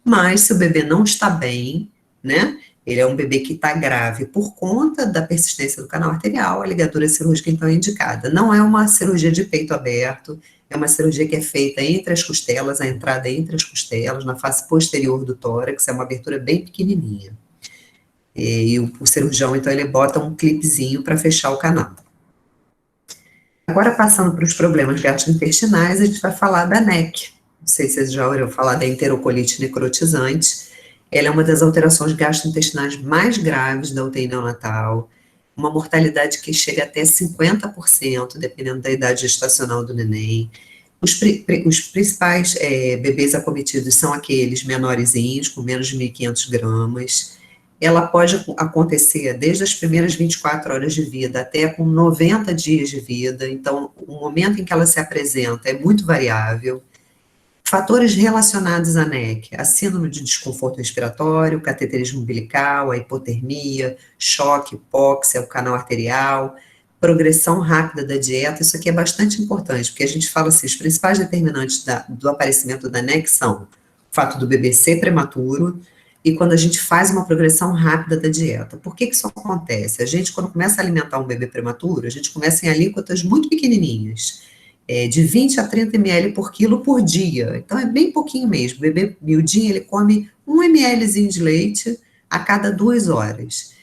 Mas se o bebê não está bem, né, ele é um bebê que está grave por conta da persistência do canal arterial, a ligadura cirúrgica então é indicada. Não é uma cirurgia de peito aberto, é uma cirurgia que é feita entre as costelas, a entrada é entre as costelas, na face posterior do tórax, é uma abertura bem pequenininha. E o cirurgião, então, ele bota um clipezinho para fechar o canal. Agora, passando para os problemas gastrointestinais, a gente vai falar da NEC. Não sei se vocês já ouviram falar da enterocolite necrotizante. Ela é uma das alterações gastrointestinais mais graves da UTI neonatal, uma mortalidade que chega até 50%, dependendo da idade gestacional do neném. Os principais bebês acometidos são aqueles menorzinhos, com menos de 1.500 gramas. Ela pode acontecer desde as primeiras 24 horas de vida até com 90 dias de vida, então o momento em que ela se apresenta é muito variável. Fatores relacionados à NEC, a síndrome de desconforto respiratório, cateterismo umbilical, a hipotermia, choque, hipóxia, o canal arterial, progressão rápida da dieta, isso aqui é bastante importante, porque a gente fala assim, os principais determinantes do aparecimento da NEC são o fato do bebê ser prematuro, e quando a gente faz uma progressão rápida da dieta. Por que isso acontece? A gente, quando começa a alimentar um bebê prematuro, a gente começa em alíquotas muito pequenininhas, de 20 a 30 ml por quilo por dia. Então, é bem pouquinho mesmo. O bebê miudinho, ele come 1 mlzinho de leite a cada 2 horas.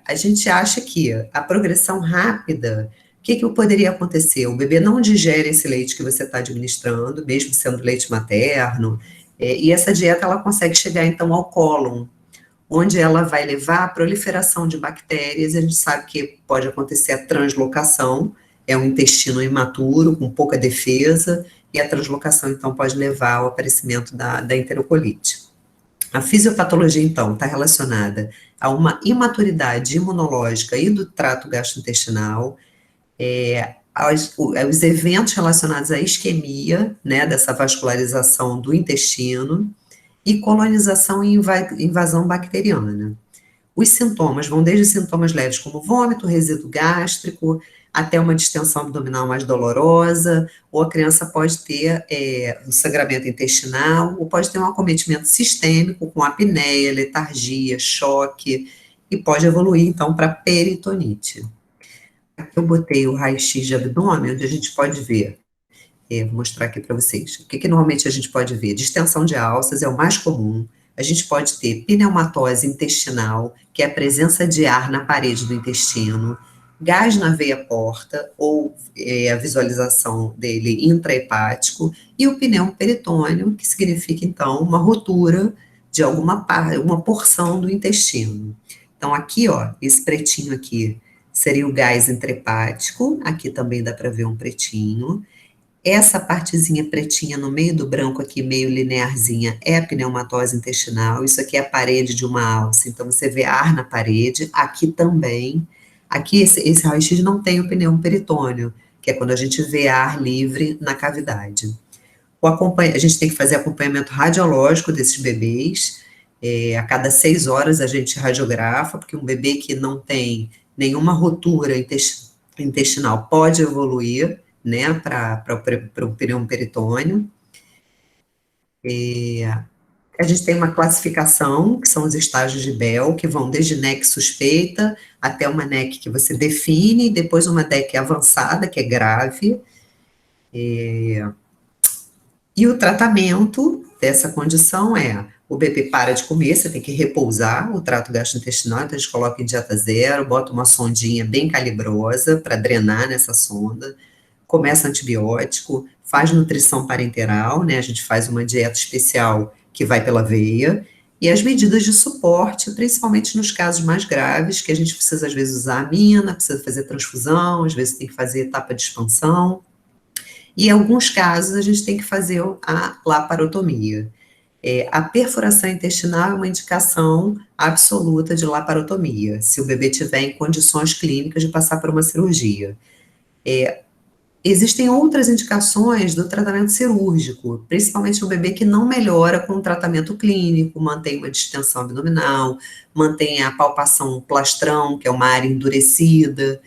A gente acha que a progressão rápida, o que poderia acontecer? O bebê não digere esse leite que você está administrando, mesmo sendo leite materno, e essa dieta, ela consegue chegar, então, ao cólon, onde ela vai levar à proliferação de bactérias, a gente sabe que pode acontecer a translocação, é um intestino imaturo, com pouca defesa, e a translocação, então, pode levar ao aparecimento da enterocolite. A fisiopatologia, então, está relacionada a uma imaturidade imunológica e do trato gastrointestinal, aos eventos relacionados à isquemia, né, dessa vascularização do intestino, e colonização e invasão bacteriana. Os sintomas vão desde sintomas leves como vômito, resíduo gástrico, até uma distensão abdominal mais dolorosa, ou a criança pode ter um sangramento intestinal, ou pode ter um acometimento sistêmico com apneia, letargia, choque, e pode evoluir, então, para peritonite. Aqui eu botei o raio-x de abdômen, onde a gente pode ver, vou mostrar aqui para vocês, o que normalmente a gente pode ver? Distensão de alças é o mais comum, a gente pode ter pneumatose intestinal, que é a presença de ar na parede do intestino, gás na veia porta, ou a visualização dele intrahepático, e o pneu peritônio, que significa, então, uma rotura de alguma parte, uma porção do intestino. Então, aqui, ó, esse pretinho aqui seria o gás intrahepático, aqui também dá para ver um pretinho. Essa partezinha pretinha no meio do branco aqui, meio linearzinha, é a pneumatose intestinal. Isso aqui é a parede de uma alça, então você vê ar na parede, aqui também. Aqui esse raio-x não tem o pneu peritônio, que é quando a gente vê ar livre na cavidade. A gente tem que fazer acompanhamento radiológico desses bebês, a cada 6 horas a gente radiografa, porque um bebê que não tem nenhuma rotura intestinal pode evoluir, né, para o pneu peritônio. A gente tem uma classificação, que são os estágios de Bell, que vão desde NEC suspeita até uma NEC que você define, depois uma NEC avançada, que é grave. E o tratamento dessa condição é: o bebê para de comer, você tem que repousar o trato gastrointestinal, então a gente coloca em dieta zero, bota uma sondinha bem calibrosa para drenar nessa sonda, começa antibiótico, faz nutrição parenteral, né, a gente faz uma dieta especial que vai pela veia, e as medidas de suporte, principalmente nos casos mais graves, que a gente precisa às vezes usar amina, precisa fazer transfusão, às vezes tem que fazer etapa de expansão, e em alguns casos a gente tem que fazer a laparotomia. A perfuração intestinal é uma indicação absoluta de laparotomia, se o bebê tiver em condições clínicas de passar por uma cirurgia. Existem outras indicações do tratamento cirúrgico, principalmente o bebê que não melhora com o tratamento clínico, mantém uma distensão abdominal, mantém a palpação plastrão, que é uma área endurecida,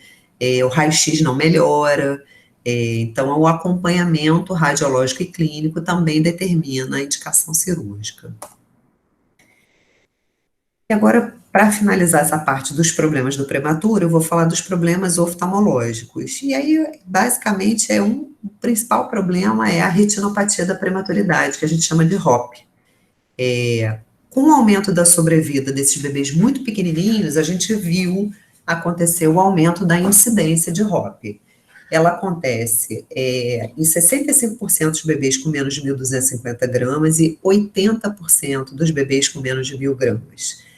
o raio-x não melhora, então o acompanhamento radiológico e clínico também determina a indicação cirúrgica. E agora, para finalizar essa parte dos problemas do prematuro, eu vou falar dos problemas oftalmológicos. E aí, basicamente, o principal problema é a retinopatia da prematuridade, que a gente chama de ROP. Com o aumento da sobrevida desses bebês muito pequenininhos, a gente viu acontecer o aumento da incidência de ROP. Ela acontece em 65% dos bebês com menos de 1.250 gramas e 80% dos bebês com menos de 1.000 gramas.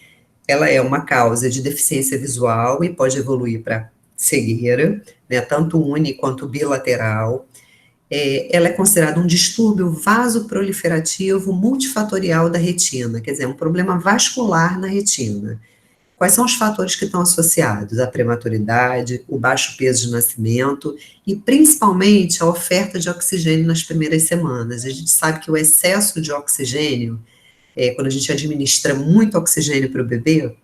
Ela é uma causa de deficiência visual e pode evoluir para cegueira, né, tanto uni quanto bilateral. Ela é considerada um distúrbio vasoproliferativo multifatorial da retina, quer dizer, um problema vascular na retina. Quais são os fatores que estão associados? A prematuridade, o baixo peso de nascimento e, principalmente, a oferta de oxigênio nas primeiras semanas. A gente sabe que o excesso de oxigênio, quando a gente administra muito oxigênio para o bebê,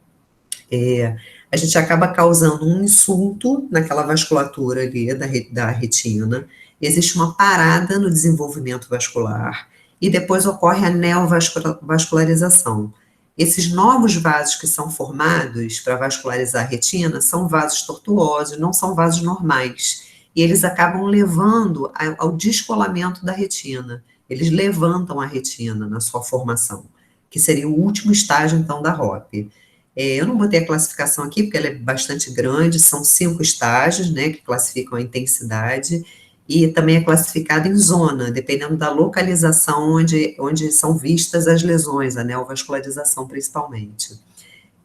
a gente acaba causando um insulto naquela vasculatura ali da retina, existe uma parada no desenvolvimento vascular, e depois ocorre a neovascularização. Esses novos vasos que são formados para vascularizar a retina são vasos tortuosos, não são vasos normais, e eles acabam levando ao descolamento da retina, eles levantam a retina na sua formação, que seria o último estágio, então, da ROP. Eu não botei a classificação aqui, porque ela é bastante grande, são 5 estágios, né, que classificam a intensidade, e também é classificado em zona, dependendo da localização onde são vistas as lesões, a neovascularização principalmente.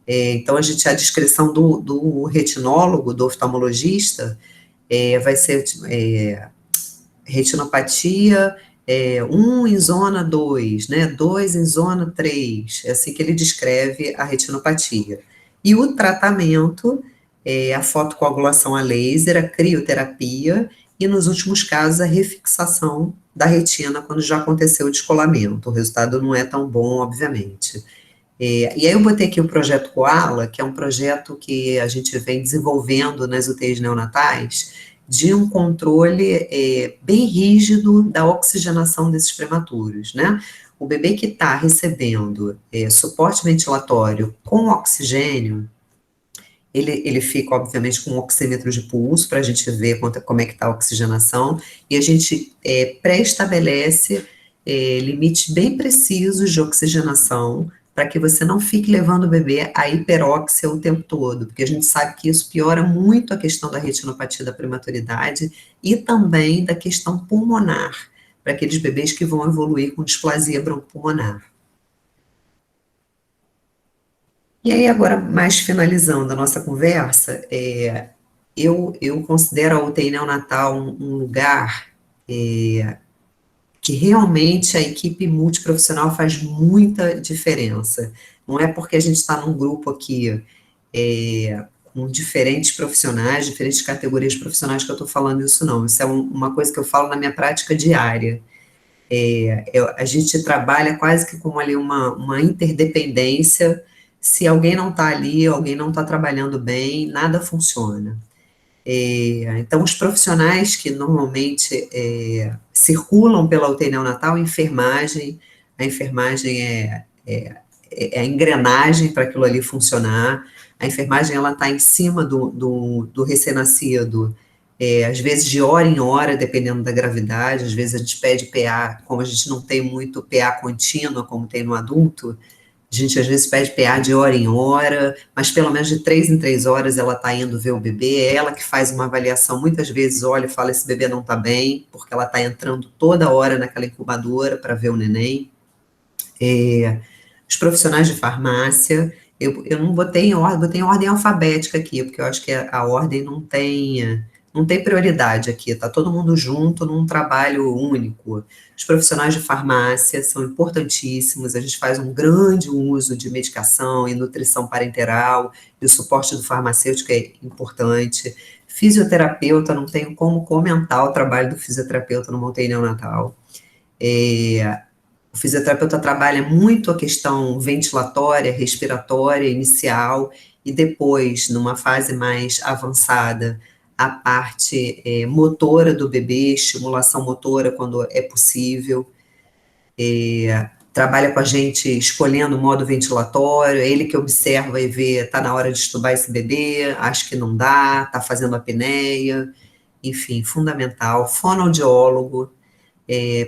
Então, a descrição do retinólogo, do oftalmologista, vai ser retinopatia, 1 em zona 2, né, 2 em zona 3, é assim que ele descreve a retinopatia. E o tratamento é a fotocoagulação a laser, a crioterapia e, nos últimos casos, a refixação da retina quando já aconteceu o descolamento. O resultado não é tão bom, obviamente. E aí eu botei aqui o projeto Koala, que é um projeto que a gente vem desenvolvendo nas UTIs neonatais, de um controle bem rígido da oxigenação desses prematuros, né? O bebê que está recebendo suporte ventilatório com oxigênio, ele fica, obviamente, com um oxímetro de pulso, para a gente ver como é que está a oxigenação, e a gente pré-estabelece limites bem precisos de oxigenação, para que você não fique levando o bebê à hiperóxia o tempo todo, porque a gente sabe que isso piora muito a questão da retinopatia da prematuridade e também da questão pulmonar, para aqueles bebês que vão evoluir com displasia broncopulmonar. E aí, agora, mais finalizando a nossa conversa, eu considero a UTI neonatal um lugar que realmente a equipe multiprofissional faz muita diferença. Não é porque a gente está num grupo aqui com diferentes profissionais, diferentes categorias profissionais que eu estou falando isso, não. Isso é uma coisa que eu falo na minha prática diária. A gente trabalha quase que como ali uma interdependência. Se alguém não está ali, alguém não está trabalhando bem, nada funciona. Então, os profissionais que normalmente circulam pela UTI neonatal, a enfermagem é a engrenagem para aquilo ali funcionar. A enfermagem, ela está em cima do recém-nascido, às vezes de hora em hora, dependendo da gravidade. Às vezes a gente pede PA, como a gente não tem muito PA contínua, como tem no adulto, a gente às vezes pede PA de hora em hora, mas pelo menos de 3 em 3 horas ela está indo ver o bebê, é ela que faz uma avaliação, muitas vezes olha e fala, esse bebê não está bem, porque ela está entrando toda hora naquela incubadora para ver o neném. Os profissionais de farmácia, eu não botei em ordem alfabética aqui, porque eu acho que a ordem não tem prioridade aqui, está todo mundo junto num trabalho único. Os profissionais de farmácia são importantíssimos, a gente faz um grande uso de medicação e nutrição parenteral, e o suporte do farmacêutico é importante. Fisioterapeuta, não tenho como comentar o trabalho do fisioterapeuta no UTI neonatal. O fisioterapeuta trabalha muito a questão ventilatória, respiratória, inicial, e depois, numa fase mais avançada, a parte motora do bebê, estimulação motora quando é possível. Trabalha com a gente escolhendo o modo ventilatório, é ele que observa e vê, está na hora de estubar esse bebê, acho que não dá, está fazendo apneia, enfim, fundamental. Fonoaudiólogo,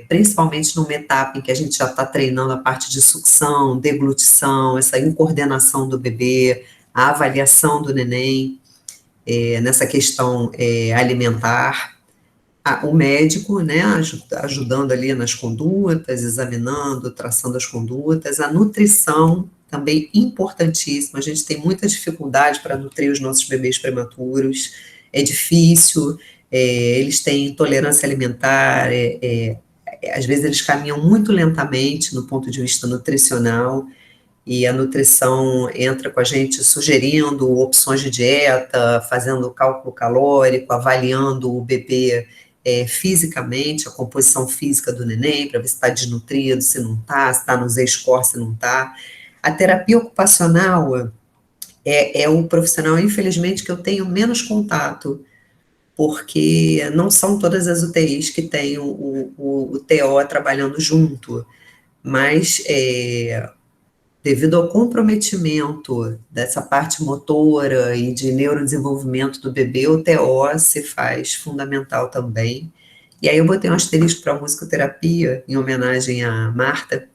principalmente numa etapa em que a gente já está treinando a parte de sucção, deglutição, essa incoordenação do bebê, a avaliação do neném, nessa questão alimentar. O médico, né, ajudando ali nas condutas, examinando, traçando as condutas. A nutrição, também importantíssima. A gente tem muita dificuldade para nutrir os nossos bebês prematuros, é difícil, eles têm intolerância alimentar, às vezes eles caminham muito lentamente no ponto de vista nutricional, e a nutrição entra com a gente sugerindo opções de dieta, fazendo cálculo calórico, avaliando o bebê fisicamente, a composição física do neném, para ver se está desnutrido, se não está, se está no Z-score, se não está. A terapia ocupacional é o profissional, infelizmente, que eu tenho menos contato, porque não são todas as UTIs que têm o TO trabalhando junto, mas devido ao comprometimento dessa parte motora e de neurodesenvolvimento do bebê, o TO se faz fundamental também. E aí eu botei um asterisco para a musicoterapia, em homenagem à Marta,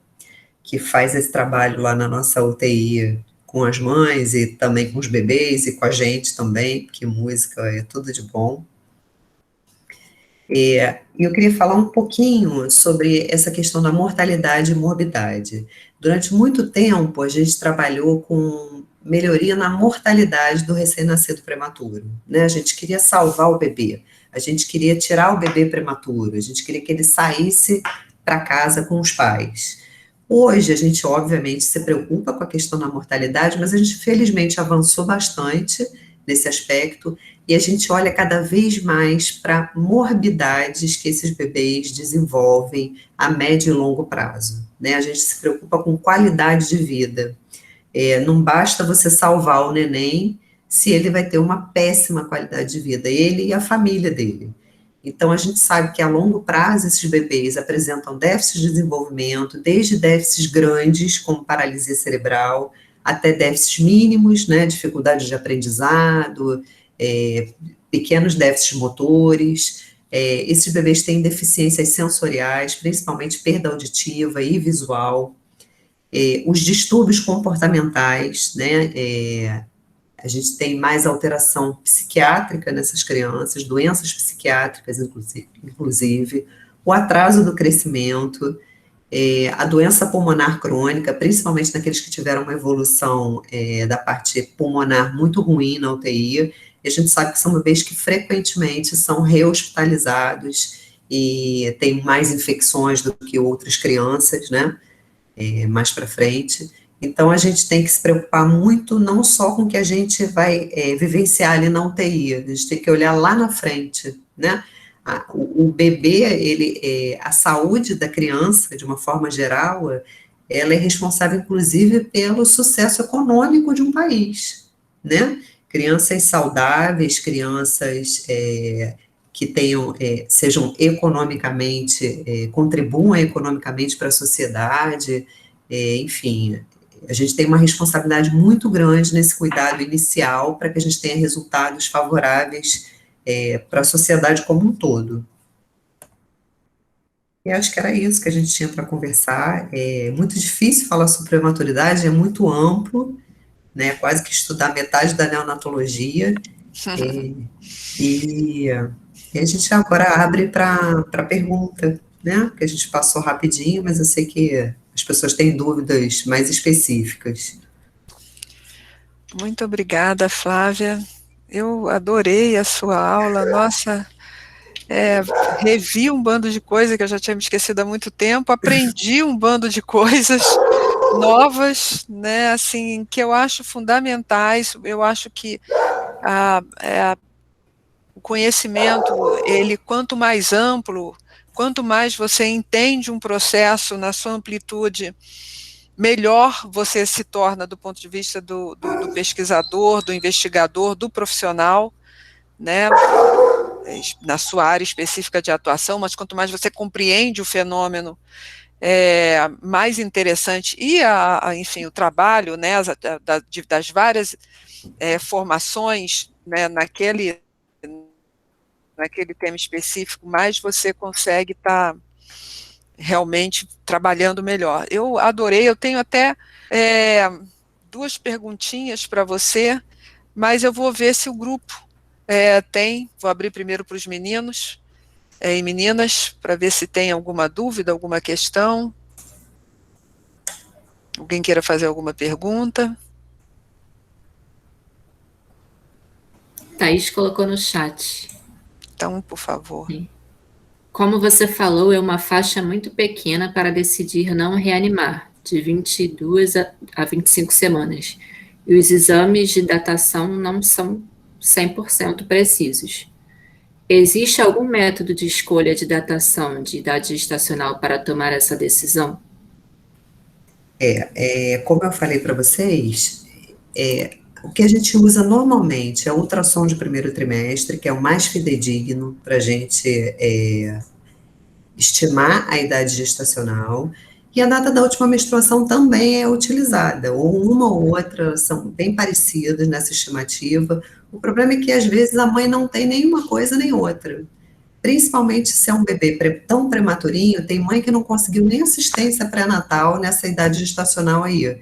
que faz esse trabalho lá na nossa UTI com as mães e também com os bebês e com a gente também, porque música é tudo de bom. E eu queria falar um pouquinho sobre essa questão da mortalidade e morbidade. Durante muito tempo, a gente trabalhou com melhoria na mortalidade do recém-nascido prematuro, né? A gente queria salvar o bebê, a gente queria tirar o bebê prematuro, a gente queria que ele saísse para casa com os pais. Hoje, a gente, obviamente, se preocupa com a questão da mortalidade, mas a gente, felizmente, avançou bastante nesse aspecto, e a gente olha cada vez mais para morbidades que esses bebês desenvolvem a médio e longo prazo, né? A gente se preocupa com qualidade de vida. Não basta você salvar o neném se ele vai ter uma péssima qualidade de vida, ele e a família dele. Então, a gente sabe que a longo prazo esses bebês apresentam déficits de desenvolvimento, desde déficits grandes, como paralisia cerebral, até déficits mínimos, né, dificuldade de aprendizado, pequenos déficits motores. Esses bebês têm deficiências sensoriais, principalmente perda auditiva e visual. Os distúrbios comportamentais, né, a gente tem mais alteração psiquiátrica nessas crianças, doenças psiquiátricas, inclusive, o atraso do crescimento, a doença pulmonar crônica, principalmente naqueles que tiveram uma evolução da parte pulmonar muito ruim na UTI, e a gente sabe que são bebês que frequentemente são rehospitalizados e têm mais infecções do que outras crianças, né, mais para frente. Então, a gente tem que se preocupar muito, não só com o que a gente vai vivenciar ali na UTI, a gente tem que olhar lá na frente, né? O bebê, a saúde da criança, de uma forma geral, ela é responsável, inclusive, pelo sucesso econômico de um país, né? Crianças saudáveis, crianças que tenham, sejam economicamente, contribuam economicamente para a sociedade, enfim, a gente tem uma responsabilidade muito grande nesse cuidado inicial para que a gente tenha resultados favoráveis para a sociedade como um todo. E acho que era isso que a gente tinha para conversar. É muito difícil falar sobre prematuridade, é muito amplo, né, quase que estudar metade da neonatologia, e a gente agora abre para pergunta, né, que a gente passou rapidinho, mas eu sei que as pessoas têm dúvidas mais específicas. Muito obrigada, Flávia. Eu adorei a sua aula. Nossa, revi um bando de coisas que eu já tinha me esquecido há muito tempo, aprendi um bando de coisas novas, né, assim, que eu acho fundamentais. Eu acho que o conhecimento, ele, quanto mais amplo, quanto mais você entende um processo na sua amplitude, melhor você se torna do ponto de vista do pesquisador, do investigador, do profissional, né, na sua área específica de atuação, mas quanto mais você compreende o fenômeno, mais interessante, e enfim, o trabalho, né, das várias formações, né, naquele tema específico, mais você consegue estar realmente trabalhando melhor. Eu adorei, eu tenho até duas perguntinhas para você, mas eu vou ver se o grupo tem, vou abrir primeiro para os meninos e meninas, para ver se tem alguma dúvida, alguma questão. Alguém queira fazer alguma pergunta? Thaís colocou no chat. Então, por favor. Como você falou, é uma faixa muito pequena para decidir não reanimar, de 22 a 25 semanas. E os exames de datação não são 100% precisos. Existe algum método de escolha de datação de idade gestacional para tomar essa decisão? Como eu falei para vocês, o que a gente usa normalmente é o ultrassom de primeiro trimestre, que é o mais fidedigno para a gente estimar a idade gestacional, e a data da última menstruação também é utilizada, ou uma ou outra são bem parecidas nessa estimativa. O problema é que às vezes a mãe não tem nenhuma coisa nem outra, principalmente se é um bebê tão prematurinho. Tem mãe que não conseguiu nem assistência pré-natal nessa idade gestacional aí.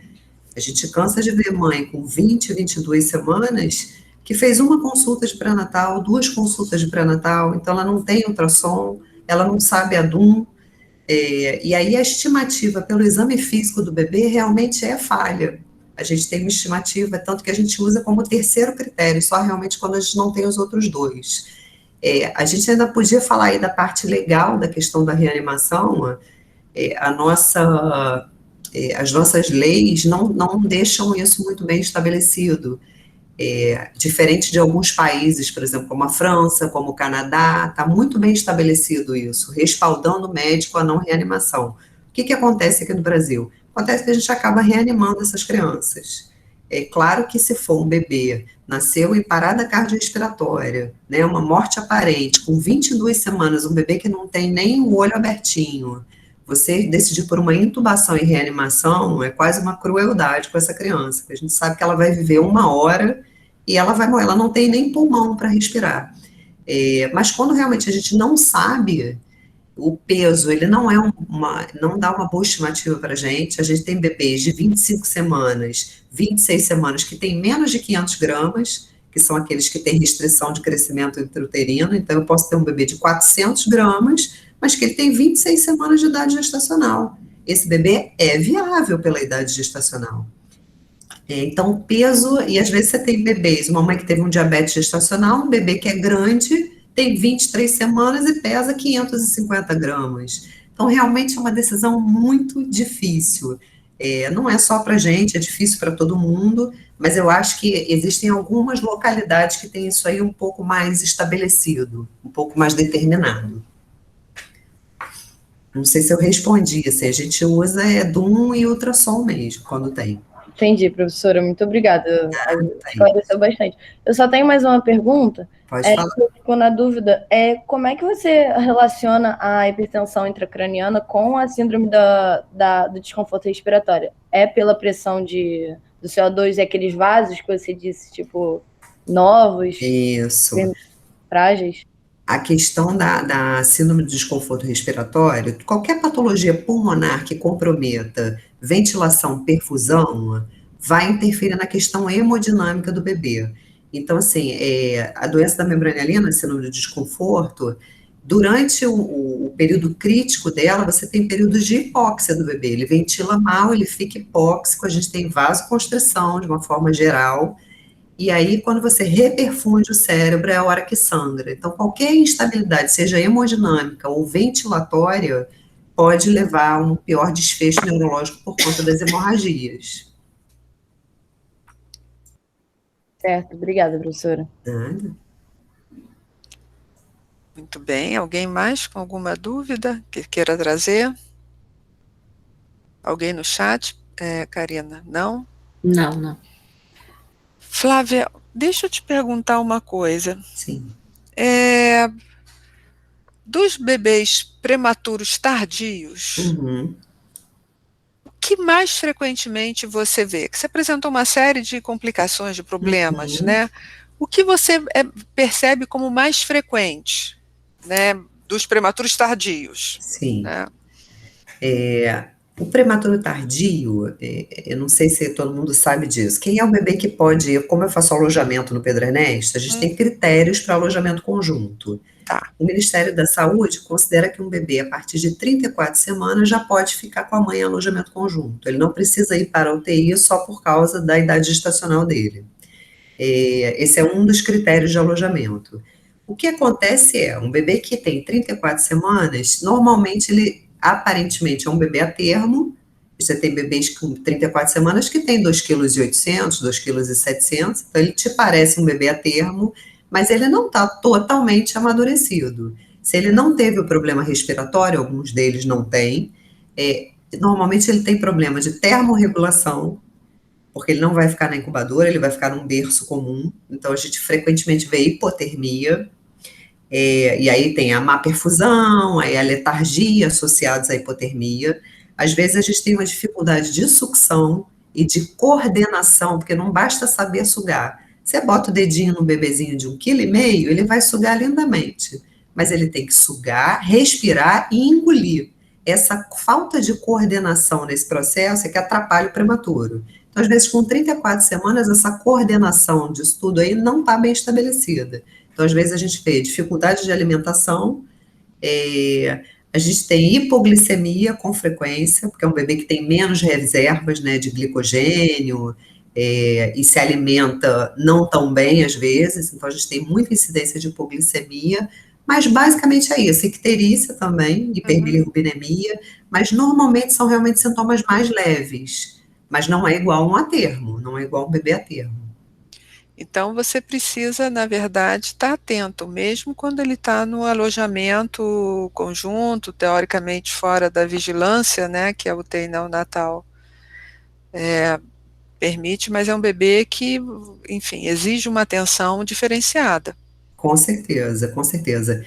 A gente cansa de ver mãe com 20, 22 semanas que fez uma consulta de pré-natal, 2 consultas de pré-natal, então ela não tem ultrassom, ela não sabe a DUM, e aí a estimativa pelo exame físico do bebê realmente é falha. A gente tem uma estimativa, tanto que a gente usa como terceiro critério, só realmente quando a gente não tem os outros dois. A gente ainda podia falar aí da parte legal da questão da reanimação. As nossas leis não deixam isso muito bem estabelecido. Diferente de alguns países, por exemplo, como a França, como o Canadá, está muito bem estabelecido isso, respaldando o médico a não reanimação. O que acontece aqui no Brasil? Acontece que a gente acaba reanimando essas crianças. É claro que se for um bebê, nasceu em parada cardiorrespiratória, né, uma morte aparente, com 22 semanas, um bebê que não tem nem o olho abertinho, você decidir por uma intubação e reanimação é quase uma crueldade com essa criança, porque a gente sabe que ela vai viver 1 hora e ela vai morrer, ela não tem nem pulmão para respirar. Mas quando realmente a gente não sabe, o peso, ele não não dá uma boa estimativa para a gente tem bebês de 25 semanas, 26 semanas, que tem menos de 500 gramas, que são aqueles que têm restrição de crescimento intrauterino, então eu posso ter um bebê de 400 gramas, mas que ele tem 26 semanas de idade gestacional. Esse bebê é viável pela idade gestacional. Então, o peso, e às vezes você tem bebês, uma mãe que teve um diabetes gestacional, um bebê que é grande, tem 23 semanas e pesa 550 gramas. Então, realmente é uma decisão muito difícil. Não é só para a gente, é difícil para todo mundo, mas eu acho que existem algumas localidades que têm isso aí um pouco mais estabelecido, um pouco mais determinado. Não sei se eu respondi, assim, a gente usa DUM e ultrassom mesmo, quando tem. Entendi, professora, muito obrigada. Esclareceu bastante. Eu só tenho mais uma pergunta. Pode falar. Eu fico na dúvida, como é que você relaciona a hipertensão intracraniana com a síndrome do desconforto respiratório? É pela pressão do CO2 e aqueles vasos que você disse, tipo, novos? Isso. Frágeis? A questão da síndrome do desconforto respiratório, qualquer patologia pulmonar que comprometa ventilação, perfusão, vai interferir na questão hemodinâmica do bebê. Então, assim, a doença da membrana hialina, a síndrome do desconforto, durante o período crítico dela, você tem períodos de hipóxia do bebê. Ele ventila mal, ele fica hipóxico, a gente tem vasoconstrição de uma forma geral. E aí, quando você reperfunde o cérebro, é a hora que sangra. Então, qualquer instabilidade, seja hemodinâmica ou ventilatória, pode levar a um pior desfecho neurológico por conta das hemorragias. Certo, obrigada, professora. Nada. Muito bem, alguém mais com alguma dúvida que queira trazer? Alguém no chat? Karina, não? Não. Flávia, deixa eu te perguntar uma coisa. Sim. Dos bebês prematuros tardios, Uhum. o que mais frequentemente você vê? Que você apresentou uma série de complicações, de problemas, né? O que você percebe como mais frequente, né, dos prematuros tardios? Sim. Né? O prematuro tardio, eu não sei se todo mundo sabe disso. Quem é o bebê que pode, como eu faço alojamento no Pedro Ernesto, a gente tem critérios para alojamento conjunto. Tá. O Ministério da Saúde considera que um bebê, a partir de 34 semanas, já pode ficar com a mãe em alojamento conjunto. Ele não precisa ir para a UTI só por causa da idade gestacional dele. Esse é um dos critérios de alojamento. O que acontece um bebê que tem 34 semanas, normalmente ele aparentemente é um bebê a termo. Você tem bebês com 34 semanas que tem 2,8 kg, 2,7 kg, então ele te parece um bebê a termo, mas ele não está totalmente amadurecido. Se ele não teve o problema respiratório, alguns deles não têm, normalmente ele tem problema de termorregulação, porque ele não vai ficar na incubadora, ele vai ficar num berço comum, então a gente frequentemente vê hipotermia, e aí tem a má perfusão, aí a letargia associados à hipotermia. Às vezes a gente tem uma dificuldade de sucção e de coordenação, porque não basta saber sugar. Você bota o dedinho no bebezinho de 1,5 kg, ele vai sugar lindamente, mas ele tem que sugar, respirar e engolir. Essa falta de coordenação nesse processo é que atrapalha o prematuro. Então, às vezes, com 34 semanas, essa coordenação disso tudo aí não está bem estabelecida. Então, às vezes, a gente vê dificuldade de alimentação, a gente tem hipoglicemia com frequência, porque é um bebê que tem menos reservas, né, de glicogênio, e se alimenta não tão bem, às vezes, então a gente tem muita incidência de hipoglicemia, mas basicamente é isso, icterícia também, hiperbilirrubinemia, mas normalmente são realmente sintomas mais leves, mas não é igual a um a termo, não é igual a um bebê a termo. Então, você precisa, na verdade, estar atento, mesmo quando ele está no alojamento conjunto, teoricamente fora da vigilância, né, que a UTI neonatal permite, mas é um bebê que, enfim, exige uma atenção diferenciada. Com certeza, com certeza.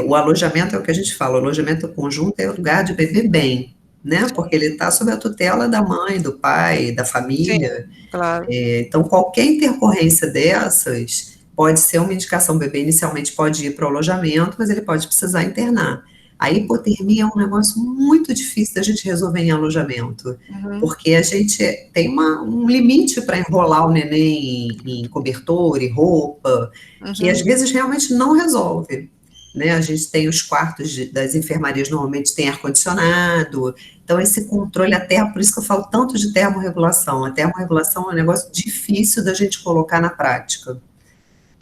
O alojamento é o que a gente fala, o alojamento conjunto é o lugar de beber bem, né? Porque ele está sob a tutela da mãe, do pai, da Sim, família. claro. Então, qualquer intercorrência dessas pode ser uma indicação. O bebê inicialmente pode ir para o alojamento, mas ele pode precisar internar. A hipotermia é um negócio muito difícil da gente resolver em alojamento, Uhum, porque a gente tem um limite para enrolar o neném em cobertor e roupa, que às uhum, vezes realmente não resolve. Né? A gente tem os quartos das enfermarias, normalmente tem ar-condicionado, então, esse controle, até por isso que eu falo tanto de termorregulação. A termorregulação é um negócio difícil da gente colocar na prática.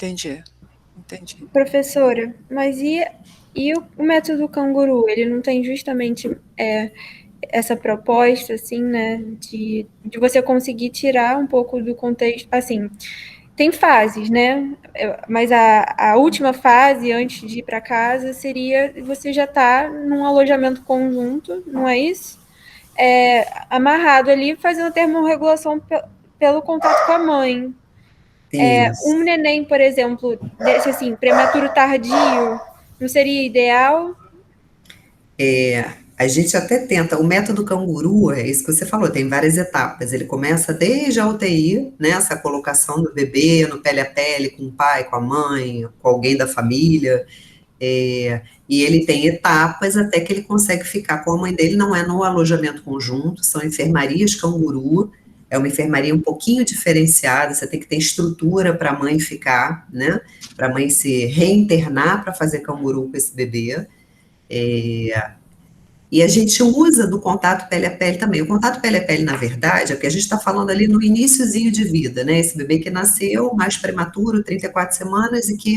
entendi, entendi. Professora, mas e o método canguru? Ele não tem justamente essa proposta, assim, né, de você conseguir tirar um pouco do contexto, assim, tem fases, né, mas a última fase, antes de ir para casa, seria você já tá num alojamento conjunto, não é isso? Amarrado ali, fazendo termorregulação pelo contato com a mãe. Isso. Um neném, por exemplo, desse assim, prematuro tardio, não seria ideal? A gente até tenta, o método canguru, é isso que você falou, tem várias etapas. Ele começa desde a UTI, né, essa colocação do bebê no pele a pele, com o pai, com a mãe, com alguém da família, e ele tem etapas até que ele consegue ficar com a mãe dele, não é no alojamento conjunto, são enfermarias canguru, é uma enfermaria um pouquinho diferenciada, você tem que ter estrutura para a mãe ficar, né, para a mãe se reinternar para fazer canguru com esse bebê, e a gente usa do contato pele a pele também. O contato pele a pele, na verdade, é o que a gente está falando ali no iniciozinho de vida, né? Esse bebê que nasceu mais prematuro, 34 semanas, e que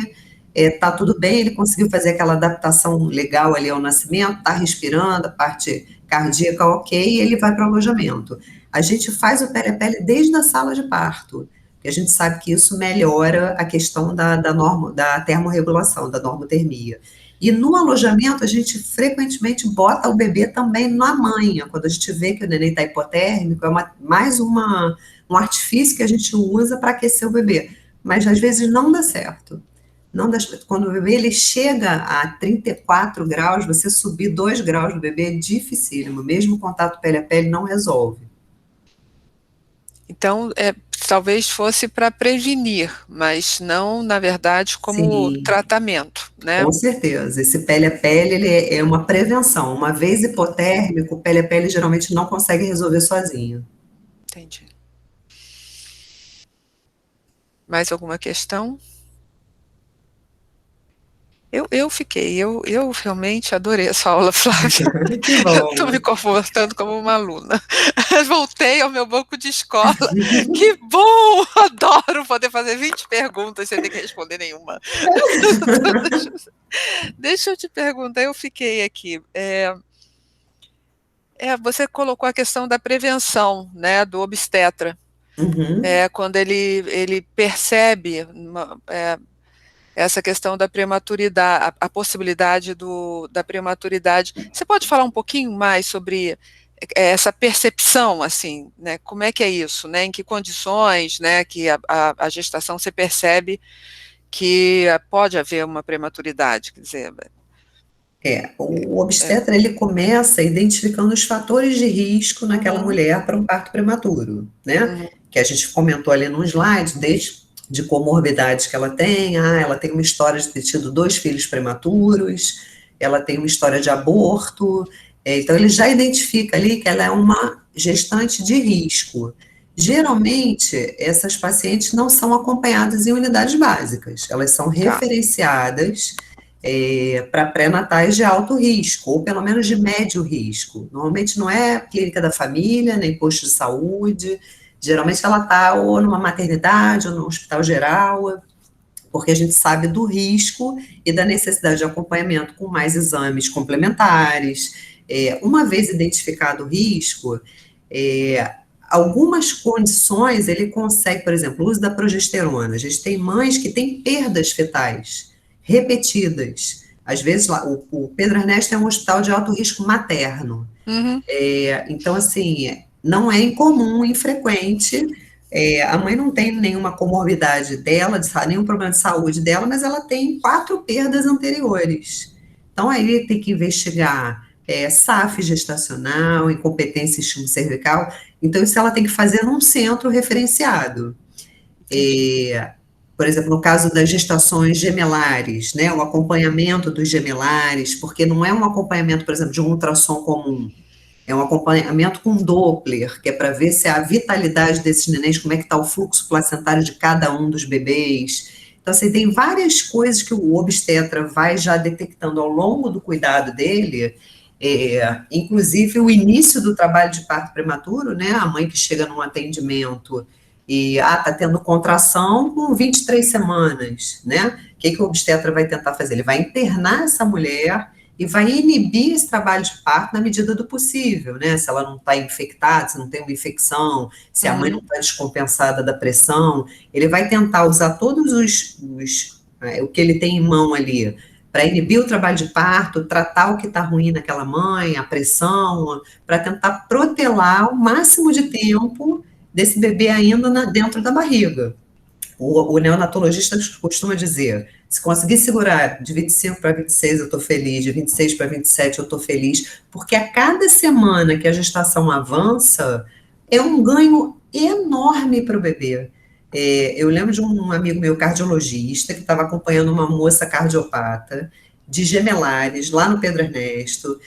tá tudo bem, ele conseguiu fazer aquela adaptação legal ali ao nascimento, tá respirando, a parte cardíaca ok, e ele vai para o alojamento. A gente faz o pele a pele desde a sala de parto, porque a gente sabe que isso melhora a questão da termorregulação, da normotermia. E no alojamento, a gente frequentemente bota o bebê também na manha. Quando a gente vê que o neném está hipotérmico, é mais um artifício que a gente usa para aquecer o bebê. Mas às vezes não dá certo. Não dá, quando o bebê ele chega a 34 graus, você subir 2 graus do bebê é dificílimo. Mesmo o contato pele a pele não resolve. Então, talvez fosse para prevenir, mas não, na verdade, como Sim, tratamento, né? com certeza. Esse pele a pele ele é uma prevenção. Uma vez hipotérmico, o pele a pele geralmente não consegue resolver sozinho. Entendi. Mais alguma questão? Eu realmente adorei essa aula, Flávia. Que bom. Estou me comportando como uma aluna. Voltei ao meu banco de escola. Que bom! Adoro poder fazer 20 perguntas sem ter que responder nenhuma. Deixa eu te perguntar, eu fiquei aqui. Você colocou a questão da prevenção, né, do obstetra. Uhum. Quando ele percebe essa questão da prematuridade, a possibilidade da prematuridade. Você pode falar um pouquinho mais sobre essa percepção, assim, né? Como é que é isso, né? Em que condições, né, que a gestação você percebe que pode haver uma prematuridade, quer dizer... O obstetra, ele começa identificando os fatores de risco naquela mulher para um parto prematuro, né? Que a gente comentou ali no slide, desde de comorbidades que ela tem, ela tem uma história de ter tido 2 filhos prematuros, ela tem uma história de aborto, então ele já identifica ali que ela é uma gestante de risco. Geralmente, essas pacientes não são acompanhadas em unidades básicas, elas são referenciadas para pré-natais de alto risco, ou pelo menos de médio risco. Normalmente não é clínica da família, nem posto de saúde, geralmente ela está ou numa maternidade, ou no hospital geral, porque a gente sabe do risco e da necessidade de acompanhamento com mais exames complementares. Uma vez identificado o risco, algumas condições ele consegue, por exemplo, o uso da progesterona. A gente tem mães que têm perdas fetais repetidas. Às vezes, lá, o Pedro Ernesto é um hospital de alto risco materno. Uhum. Então, assim, não é incomum, infrequente. A mãe não tem nenhuma comorbidade dela, nenhum problema de saúde dela, mas ela tem 4 perdas anteriores. Então, aí tem que investigar SAF gestacional, incompetência estímulo cervical. Então, isso ela tem que fazer num centro referenciado. Por exemplo, no caso das gestações gemelares, né, o acompanhamento dos gemelares, porque não é um acompanhamento, por exemplo, de um ultrassom comum, é um acompanhamento com Doppler, que é para ver se a vitalidade desses nenéns, como é que está o fluxo placentário de cada um dos bebês. Então, assim, tem várias coisas que o obstetra vai já detectando ao longo do cuidado dele, inclusive o início do trabalho de parto prematuro, né, a mãe que chega num atendimento e, tá tendo contração com 23 semanas, né, o que o obstetra vai tentar fazer? Ele vai internar essa mulher e vai inibir esse trabalho de parto na medida do possível, né, se ela não está infectada, se não tem uma infecção, se a mãe não está descompensada da pressão, ele vai tentar usar todos o que ele tem em mão ali, para inibir o trabalho de parto, tratar o que está ruim naquela mãe, a pressão, para tentar protelar o máximo de tempo desse bebê ainda dentro da barriga. O neonatologista costuma dizer, se conseguir segurar de 25 para 26 eu estou feliz, de 26 para 27 eu estou feliz, porque a cada semana que a gestação avança, é um ganho enorme para o bebê. Eu lembro de um amigo meu cardiologista que estava acompanhando uma moça cardiopata de gemelares lá no Pedro Ernesto.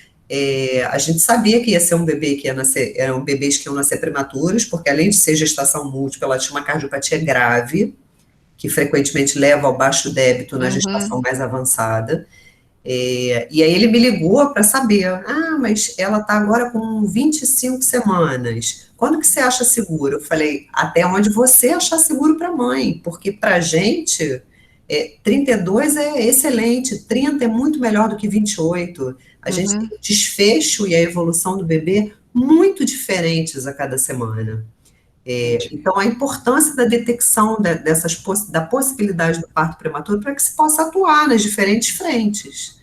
A gente sabia que ia ser um bebê que ia nascer, eram bebês que iam nascer prematuros, porque além de ser gestação múltipla, ela tinha uma cardiopatia grave, que frequentemente leva ao baixo débito na gestação mais avançada. E aí ele me ligou para saber, mas ela está agora com 25 semanas, quando que você acha seguro? Eu falei, até onde você achar seguro para a mãe, porque para a gente, 32 é excelente, 30 é muito melhor do que 28, a gente tem o desfecho e a evolução do bebê muito diferentes a cada semana. Então, a importância da detecção da possibilidade do parto prematuro para que se possa atuar nas diferentes frentes,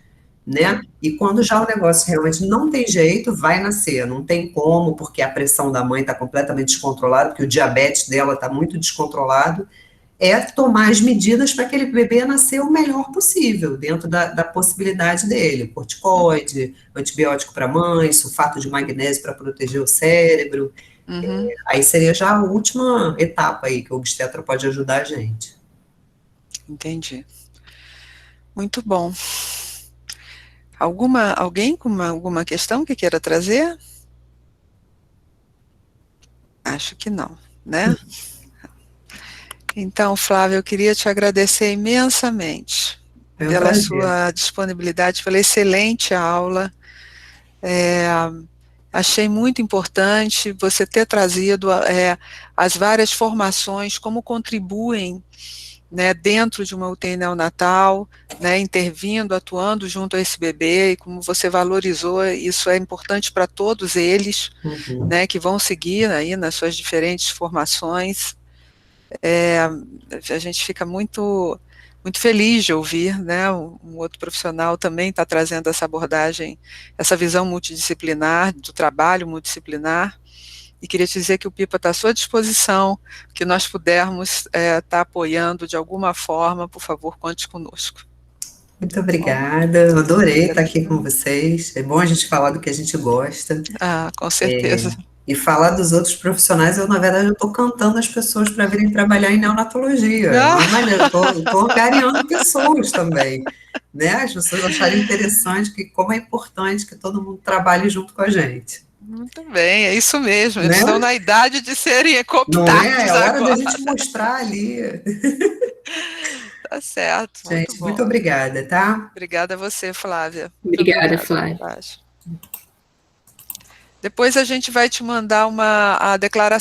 né? E quando já o negócio realmente não tem jeito, vai nascer, não tem como, porque a pressão da mãe está completamente descontrolada, porque o diabetes dela está muito descontrolado, tomar as medidas para aquele bebê nascer o melhor possível, dentro da possibilidade dele, corticoide, antibiótico para a mãe, sulfato de magnésio para proteger o cérebro. Aí seria já a última etapa aí que o obstetra pode ajudar a gente. Entendi. Muito bom. Alguém com alguma questão que queira trazer? Acho que não, né? Então, Flávia, eu queria te agradecer imensamente pela sua disponibilidade, pela excelente aula. Achei muito importante você ter trazido as várias formações, como contribuem, né, dentro de uma UTI neonatal, né, intervindo, atuando junto a esse bebê, e como você valorizou, isso é importante para todos eles, né, que vão seguir aí nas suas diferentes formações. A gente fica muito feliz de ouvir, né, um outro profissional também está trazendo essa abordagem, essa visão multidisciplinar, do trabalho multidisciplinar, e queria te dizer que o PIPA está à sua disposição, que nós pudermos estar apoiando de alguma forma, por favor, conte conosco. Muito obrigada, eu adorei estar aqui com vocês, é bom a gente falar do que a gente gosta. Com certeza. E falar dos outros profissionais, na verdade, eu estou cantando as pessoas para virem trabalhar em neonatologia. Não é maneiro, estou angariando pessoas também, né? As pessoas acharem interessante como é importante que todo mundo trabalhe junto com a gente. Muito bem, é isso mesmo, eles estão na idade de serem cooptados agora. Não é hora da gente mostrar ali. Tá certo. Gente, muito obrigada, tá? Obrigada a você, Flávia. Obrigada, Flávia. Depois a gente vai te mandar a declaração